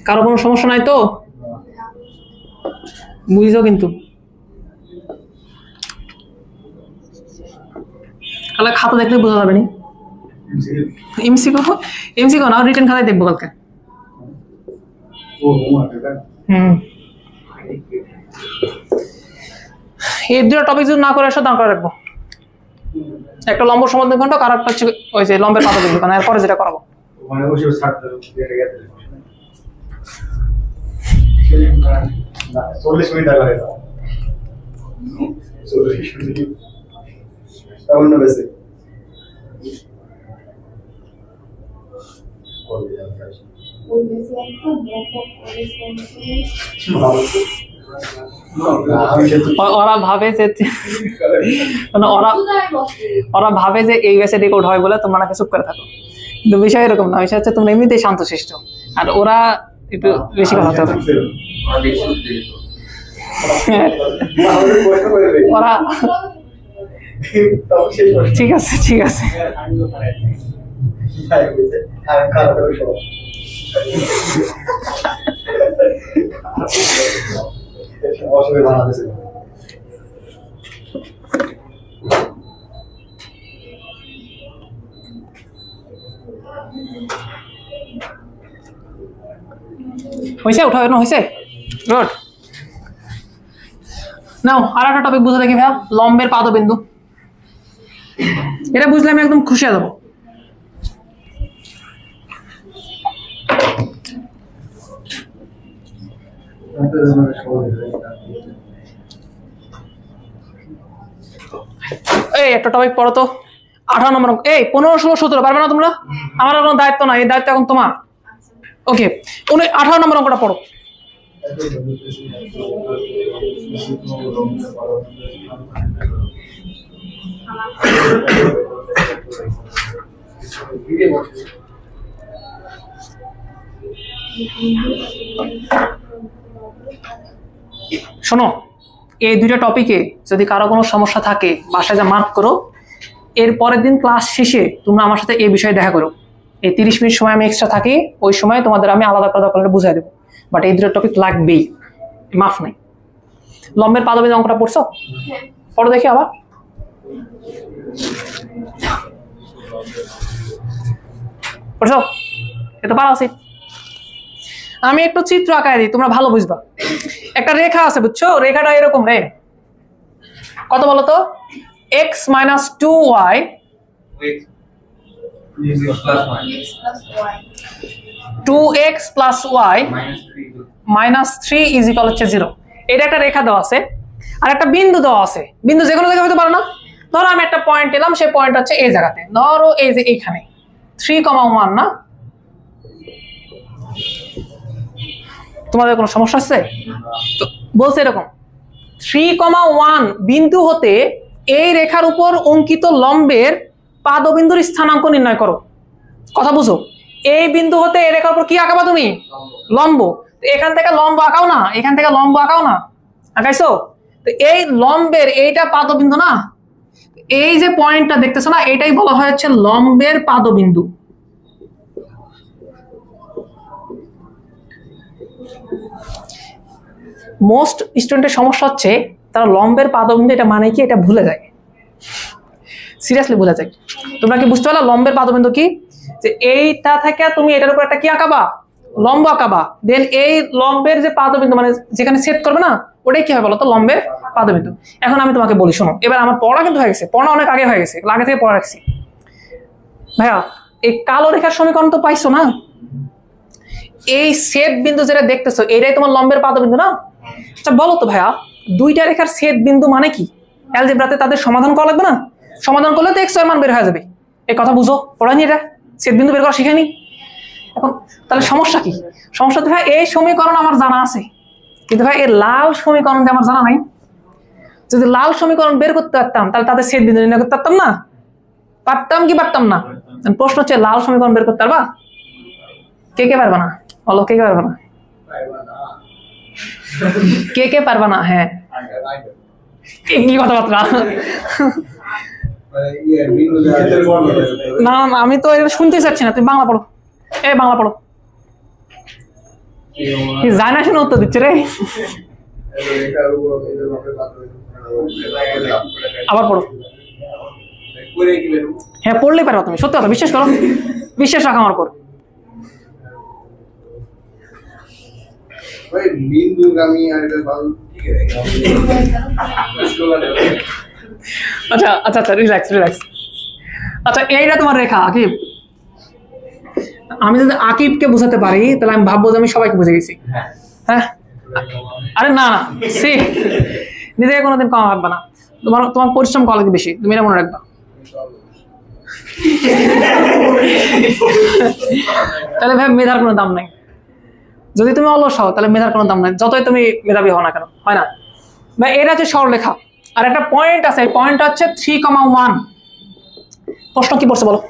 কারো কোনো সমস্যা নাই তো? বুঝছো কিন্তু কালকে খাতা দেখলে বোঝা যাবে না। এমসিকিউ না, রিটেন খাতায় দেখবো কালকে। এই দুটো টপিক যদি না করে আসো দাঁড় করে রাখবো, একটা লম্ব সমদ্বিখণ্ডক আর একটা হচ্ছে ওই যে লম্বের পাদবিন্দু, কারণ এরপরে যেটা করাবো। মানে বসে ছাড়তে না 40 মিনিট আগে হয়ে যাও 40 মিনিট তখন না বেশি ওই বেশি একটু ওরা ভাবে যে মানে ওরা ভাবে যে এই ব্যাচে রেকর্ড হয় বলে তোমরা নাকি চুপ করে থাকো, কিন্তু বিষয় এরকম না। বিষয় হচ্ছে তোমরা এমনিতেই শান্তশিষ্ট, আর ওরা একটু বেশি কথা হবে। ওরা ঠিক আছে, ঠিক আছে। অসুবিধা বাংলাদেশে হয়েছে, উঠানো হয়েছে, গুড। নাও আর একটা টপিক বুঝে দেখি ভাইয়া, লম্বের পাদবিন্দু। এটা বুঝলে আমি একদম খুশি হয়ে যাবো। এই একটা টপিক পড়ো তো, 18 নম্বর। এই 15, 16, 17 পারবে না তোমরা? আমার কোনো দায়িত্ব নাই, এই দায়িত্ব এখন তোমার। ওকে, 18 নম্বর অঙ্কটা পড়ো। শোনো, এই দুইটা টপিকে যদি কারো কোনো সমস্যা থাকে বাসায় যা মার্ক করো, এর পরের দিন ক্লাস শেষে তোমরা আমার সাথে এই বিষয়ে দেখা করো। এই 30 মিনিট সময় আমি এক্সট্রা থাকি, ওই সময় তোমাদের আমি আলাদা করে বুঝাই দেবো। বাট এই দুটো টপিক লাগবেই, মাফ নাই। লম্বের পাদবিন্দু অঙ্কটা পড়ছো? পড়ো দেখি আবার। পড়ছো? এটা পারা উচিত। আমি একটু চিত্র আঁকায় দিই, তোমরা ভালো বুঝবা। একটা রেখা আছে, বুঝছো? রেখাটা এরকম রে, কত বলো তো? x - 2y x plus 2x y + y -3 = 0। এটা একটা রেখা দেওয়া আছে, আর একটা বিন্দু দেওয়া আছে। বিন্দু যে কোনো জায়গায় হতে পারে না? ধরো আমি একটা পয়েন্ট নিলাম, সেই পয়েন্ট হচ্ছে এই জায়গাতে, ধরো এই যে এইখানে 3,1 না? তোমাদের কোনো সমস্যা আছে? তো বলছে এরকম 3,1 বিন্দু হতে এই রেখার উপর অঙ্কিত লম্বের পাদবিন্দুর স্থানাঙ্ক নির্ণয় করো। কথা বুঝো? এই বিন্দু হতে এই রেখার উপর কি আঁকাবা তুমি? লম্ব। এখান থেকে লম্ব আঁকাও না, এখান থেকে লম্ব আঁকাও না, আঁকাইছো? তো এই লম্বের এইটা পাদবিন্দু না? এই যে পয়েন্টটা দেখতেছো না, এটাই বলা হয় হচ্ছে লম্বের পাদবিন্দু। মোস্ট স্টুডেন্টের সমস্যা হচ্ছে তারা লম্বের পাদবিন্দু এটা মানে কি এটা ভুলে যায়, সিরিয়াসলি ভুলে যায়। তোমরা কি বুঝতে পারলা লম্বের পাদবিন্দু কি? যে এইটা থেকে তুমি এটার উপর একটা কি আঁকাবা? লম্ব আঁকাবা। দেন এই লম্বের যে পাদবিন্দু মানে যেখানে সেট করবে না, ওটাই কি হয় বলো তো? লম্বের পাদবিন্দু। এখন আমি তোমাকে বলি, শোনো, এবার আমার পড়া কিন্তু হয়ে গেছে, পড়া অনেক আগে হয়ে গেছে, আগে থেকে পড়া রাখছি। ভাইয়া এই কালো রেখার সমীকরণ তো পাইছো না? এই সেট বিন্দু যেটা দেখতেছো এটাই তোমার লম্বের পাদবিন্দু না? আচ্ছা বলো তো ভাইয়া, দুইটা রেখার সেট বিন্দু মানে কি? অ্যালজেব্রাতে তাদের সমাধান করা লাগবে না? সমাধান করলে তো x এর মান বের হয়ে যাবে। এই কথা বুঝো, পড়ানি এটা সেট বিন্দু বের করা শিখাইনি। এখন তাহলে সমস্যা কি? সমস্যা তো ভাই এই সমীকরণ আমার জানা আছে, কিন্তু ভাই এই লাল সমীকরণ যে আমার জানা নাই। যদি লাল সমীকরণ বের করতে পারতাম তাহলে তাদের সেট বিন্দু নির্ণয় করতে পারতাম না? পারতাম কি পারতাম না? প্রশ্ন হচ্ছে লাল সমীকরণ বের করতে পারবা? কে কে পারবা না বলো? কে কে পারবা না? কে কে পারবা না? হ্যাঁ, কি কথাবার্তা? না আমি তো এটা শুনতে চাচ্ছি না, তুমি বাংলা পড়ো। বাংলা পড়ো। জানা শুনে উত্তর দিচ্ছে রে। আবার পড়ো। হ্যাঁ পড়লেই পারো তুমি, সত্যি কথা, বিশ্বাস করো, বিশ্বাস রাখো আমার উপর। আচ্ছা আচ্ছা আচ্ছা, রিল্যাক্স রিল্যাক্স। আচ্ছা এইটা তোমার রেখা আকিব। আমি যদি আকিবকে বোঝাতে পারি তাহলে আমি ভাববো যে আমি সবাইকে বুঝে গেছি। হ্যাঁ, আরে না না, সে নিজেকে কোনোদিন কম রাখবা না। তোমার পরিশ্রম করা লাগে বেশি, তুমি এটা মনে রাখবা। তাহলে ভাই মেধার কোনো দাম নাই। যদি তুমি অলস হও তাহলে মেধার কোনো দাম নাই, যতই তুমি মেধাবী হও না কেন, হয় না ভাই? এটা হচ্ছে সরলরেখা, আর একটা পয়েন্ট আছে, পয়েন্টটা হচ্ছে 3,1। প্রশ্ন কি পড়ছে বলো?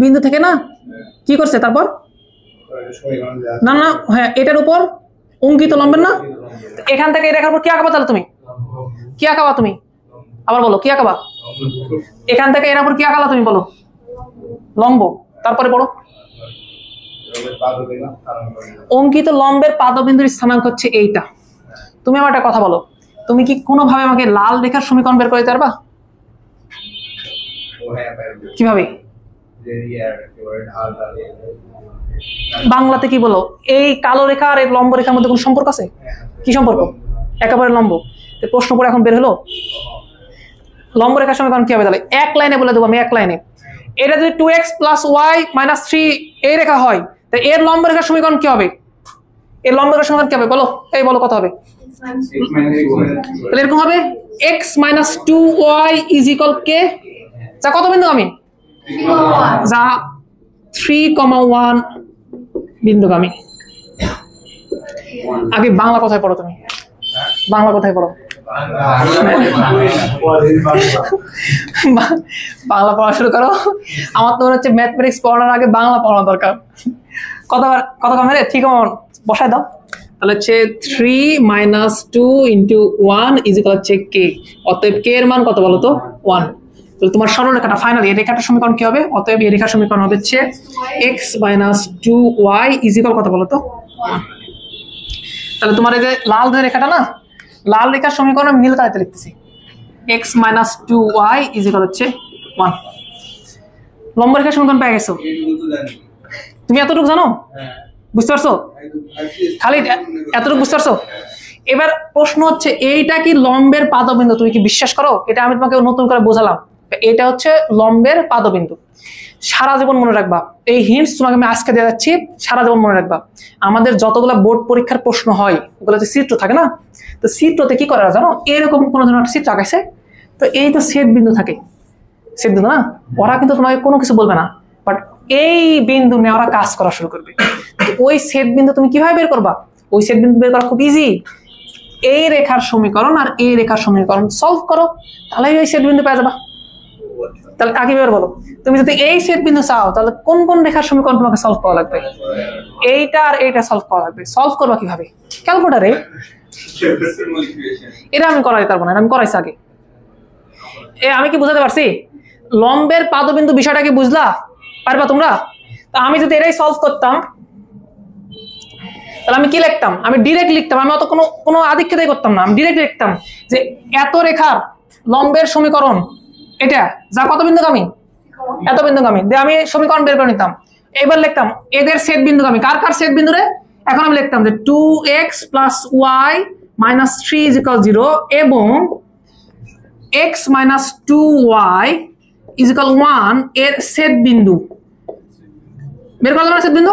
বিন্দু থেকে না? কি করছে তারপর? না না, হ্যাঁ এটার উপর অঙ্কিত লম্বের না? এখান থেকে এই রেখার উপর কি আঁকাবা তাহলে তুমি? কি আঁকাবা তুমি? আবার বলো, কি আঁকাবা? এখান থেকে এর উপর কি আঁকালা তুমি বলো? লম্ব। তারপরে পড়ো, অঙ্কিত লম্বের পাদবিন্দুর স্থানাঙ্ক হচ্ছে এইটা। তুমি আমার একটা কথা বলো, তুমি কি কোনোভাবে আমাকে লাল রেখার সমীকরণ বের করে দিতে পারবা? কিভাবে? বাংলাতে কি বলো? এই কালো রেখা আর এই লম্ব রেখার মধ্যে কোনো সম্পর্ক আছে? কি সম্পর্ক? একেবারে লম্ব। প্রশ্ন করে এখন বের হলো লম্ব রেখার সমীকরণ কি হবে তাহলে? এক লাইনে বলে দেবো আমি, এক লাইনে। এটা যদি 2x + y - 3 এই রেখা হয়, তো এর লম্ব রেখার সমীকরণ কি হবে? এর লম্ব রেখার সমীকরণ কি হবে বলো? এই বলো কত হবে? তাহলে এরকম হবে x - 2y = k। যা কত বিন্দুগামী? যা 3,1 বিন্দুগামী। আগে বাংলা কোথায় পড়ো তুমি? বাংলা কোথায় পড়ো? বাংলা পড়া শুরু করো। আমার তো মনে হচ্ছে ম্যাথমেটিক্স পড়ানোর আগে বাংলা পড়ানো দরকার। কত মেরে ঠিক আমার বসায় দাও। তাহলে হচ্ছে 3 - 2 × 1 হচ্ছে k। অতএব k এর মান কত বলো তো? 1। তাহলে তোমার সরলরেখাটা ফাইনালি এই রেখাটার সমীকরণ কি হবে? অতএব এই রেখার সমীকরণ হবে হচ্ছে x - 2y কত বলো তো? 1। তাহলে তোমার এই যে লাল যে রেখাটা না, লাল রেখার সমীকরণ আমি নীল কালিতে লিখতেছি। x - 2y হচ্ছে 1। লম্ব রেখার সমীকরণ পেয়ে গেছো? তুমি এতটুকু জানো? বুঝতে পারছো? খালি এতটুকু বুঝতে পারছো? এবার প্রশ্ন হচ্ছে এইটা কি লম্বের পাদবিন্দু? তুমি কি বিশ্বাস করো? এটা আমি তোমাকে নতুন করে বোঝালাম। এটা হচ্ছে লম্বের পাদবিন্দু। সারা জীবন মনে রাখবা। এই হিন্টস তোমাকে আমি আজকে দিয়ে যাচ্ছি, সারা জীবন মনে রাখবা। আমাদের যতগুলো বোর্ড পরীক্ষার প্রশ্ন হয় ওগুলোতে চিত্র থাকে না, তো চিত্রতে কি করে জানো? এরকম কোনো ধরনের একটা চিত্র আঁকাইছে, তো এই তো ছেদ বিন্দু থাকে, ছেদ বিন্দু না, ওরা কিন্তু তোমাকে কোনো কিছু বলবে না, বাট এই বিন্দু নিয়ে ওরা কাজ করা শুরু করবে। ওই ছেদ বিন্দু তুমি কিভাবে বের করবা? ওই ছেদ বিন্দু বের করা খুব ইজি। এই রেখার সমীকরণ আর এই রেখার সমীকরণ সলভ করো, তাহলে ওই ছেদ বিন্দু পেয়ে যাবা। তাহলে আগে বের বলো, তুমি যদি এই ছেদ বিন্দু চাও তাহলে কোন কোন রেখার সমীকরণ তোমাকে সলভ করা লাগবে? এইটা আর এইটা সলভ করা লাগবে। সলভ করবা কিভাবে? ক্যালকুলেটরে। এটা আমি করাই পারবো না, আমি করাইছি আগে। আমি কি বুঝাতে পারছি? লম্বের পাদবিন্দু বিষয়টা কি বুঝলা? পারবা তোমরা? তা আমি যদি এটাই সলভ করতাম তাহলে আমি কি লিখতাম? আমি ডিরেক্ট লিখতাম, আমি অত কোনো আদিক্ষেতাই করতাম না, আমি ডিরেক্ট লিখতাম যে এত রেখার লম্বের সমীকরণ এটা যা কত বিন্দুগামী? এত বিন্দুগামী। দিয়ে আমি সমীকরণ বের করে নিতাম। এবার লিখতাম এদের ছেদ বিন্দুগামী। কার কার ছেদ বিন্দু রে? এখন আমি লিখতাম যে 2x + y - 3 = 0 এবং x - 2y = 1 এর ছেদ বিন্দু বের করা যাবে না? ছেদ বিন্দু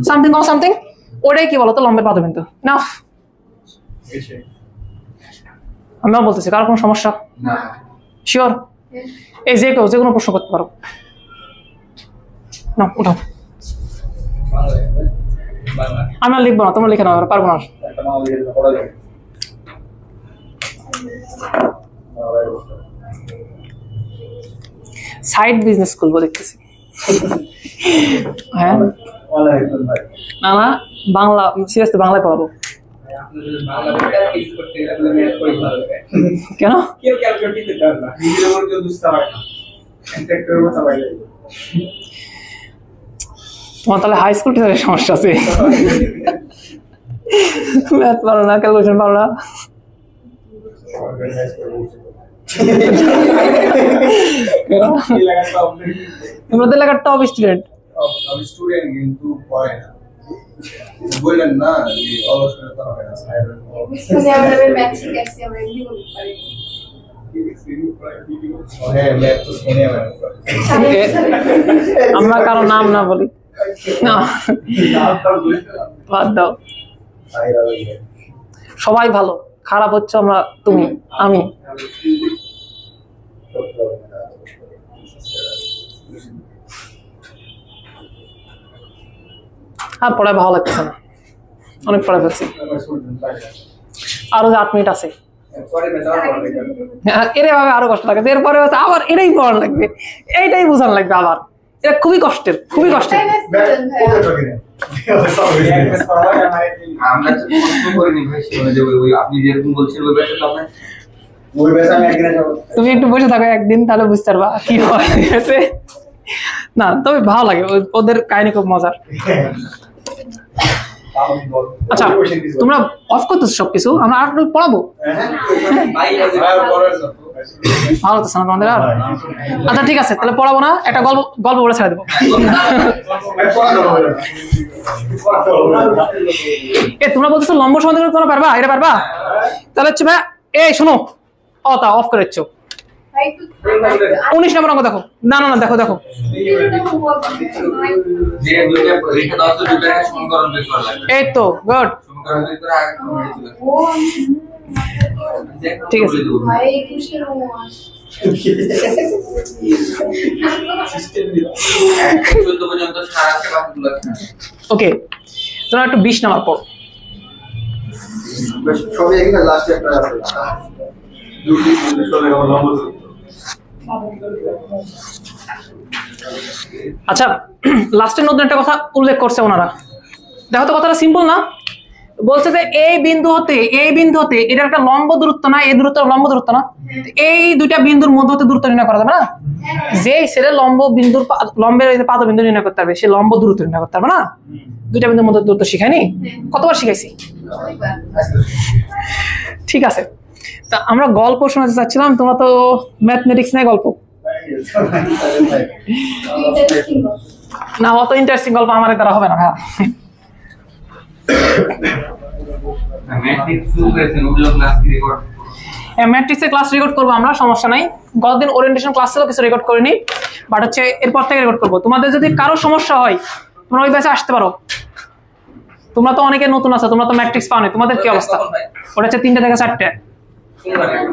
সামথিং কম সামথিং, ওটাই কি বলতো? লম্বের পাদবিন্দু। নাও আমিও বলতেছি, কারো কোনো সমস্যা? শিওর? এই যে কেউ যে কোনো প্রশ্ন করতে পারো। না উঠাও, আমি আর লিখবো না, তোমরা লিখে নাও, পারবো না। সাইড বিজনেস খুলবো দেখতেছি। হ্যাঁ না না, বাংলা সিরিয়াসলি বাংলায় পড়াবো। কেন? তোমার তাহলে হাই স্কুল টিচারের সমস্যা আছে। ম্যাথ পারো না, ক্যালকুলেশন পারো না। তোমাদের এলাকার টপ স্টুডেন্ট। স্টুডেন্ট কিন্তু পড়ে না, বললেন না যে অলসতা হয় না। আমরা ম্যাথ শিখাচ্ছি, আমরা এমনি বলতে পারি। হ্যাঁ ম্যাথ তো শুনে আমরা কারো নাম না বলি না, বাদ দাও। সবাই ভালো, খারাপ হচ্ছে আমরা, তুমি, আমি। আর পড়ায় ভালো লাগছে না, অনেক পড়া ফেলছি। আরো 8 মিনিট আছে, এর ভাবে আরো কষ্ট লাগে। এরপরে আবার এটাই পড়ানো লাগবে, এইটাই বোঝানো লাগবে আবার। এটা খুবই কষ্টের, খুবই কষ্টের। আমরা তো প্রশ্ন করিনি ভাই, আপনি যেরকম বলছেন ওই ব্যাপারে তো আপনার তুমি একটু বসে থাকো একদিন, তাহলে বুঝতে পারবা কি হয়। না তবে ভালো লাগে, ওদের কাহিনী খুব মজার। আচ্ছা তোমরা অফ করতেছো সবকিছু, আমরা আর পড়াবো। ভালো হচ্ছে না তোমাদের আর? আচ্ছা ঠিক আছে, তাহলে পড়াবো না, একটা গল্প বলে ছেড়ে দেবো। তোমরা বলতেছো লম্ব সমান্তরাল তোমরা পারবা, এটা পারবা? তাহলে হচ্ছে ভাই এই শোনো, তা অফ করে দিচ্ছ। 19 নম্বর অঙ্ক দেখো। না না না, দেখো দেখো, এই তো গুড, ঠিক আছে। ওকে, তোমরা একটু 20 নাম্বার পড়ো। সবই এখানে লাস্টে একটা আছে দুটি সবই আমার নম্বর আচ্ছা, লাস্টে নতুন একটা কথা উল্লেখ করছে ওনারা। দেখো তো কথাটা সিম্পল না? বলছে যে এই বিন্দু হতে এটা একটা লম্ব দূরত্ব না, এই দূরত্ব লম্ব দূরত্ব না, এই দুইটা বিন্দুর মধ্যে হতে দূরত্ব নির্ণয় করা যাবে না? যে ছেলে লম্বের পাদ বিন্দু নির্ণয় করতে পারবে, সে লম্ব দূরত্ব নির্ণয় করতে পারবে না? দুইটা বিন্দুর মধ্যে দূরত্ব শিখায়নি? কতবার শিখাইছি? ঠিক আছে, তা আমরা গল্প শোনাতে চাচ্ছিলাম, তোমরা তো ম্যাথমেটিক্স নাই গল্প না, অত ইন্টারেস্টিং গল্প আমার দ্বারা হবে না। হ্যাঁ, ম্যাট্রিক্সের ক্লাস রেকর্ড করবো আমরা, সমস্যা নাই। গতদিন ওরিয়েন্টেশন ক্লাস ছিল, কিছু রেকর্ড করিনি, বাট হচ্ছে এরপর থেকে রেকর্ড করবো। তোমাদের যদি কারো সমস্যা হয় তোমরা ওই ব্যাচে আসতে পারো। তোমরা তো অনেকে নতুন আছো, তোমরা তো ম্যাট্রিক্স পাওনি, তোমাদের কি অবস্থা? ওটা হচ্ছে 3টে থেকে 4টে,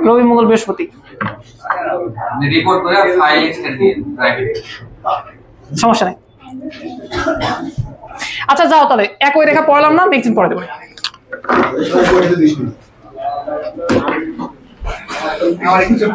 রবি মঙ্গল বৃহস্পতি। সমস্যা নেই। আচ্ছা যাও তাহলে, একই রেখা পড়লাম না, নেক্সট দিন পড়ে দেবো। আমার কিছু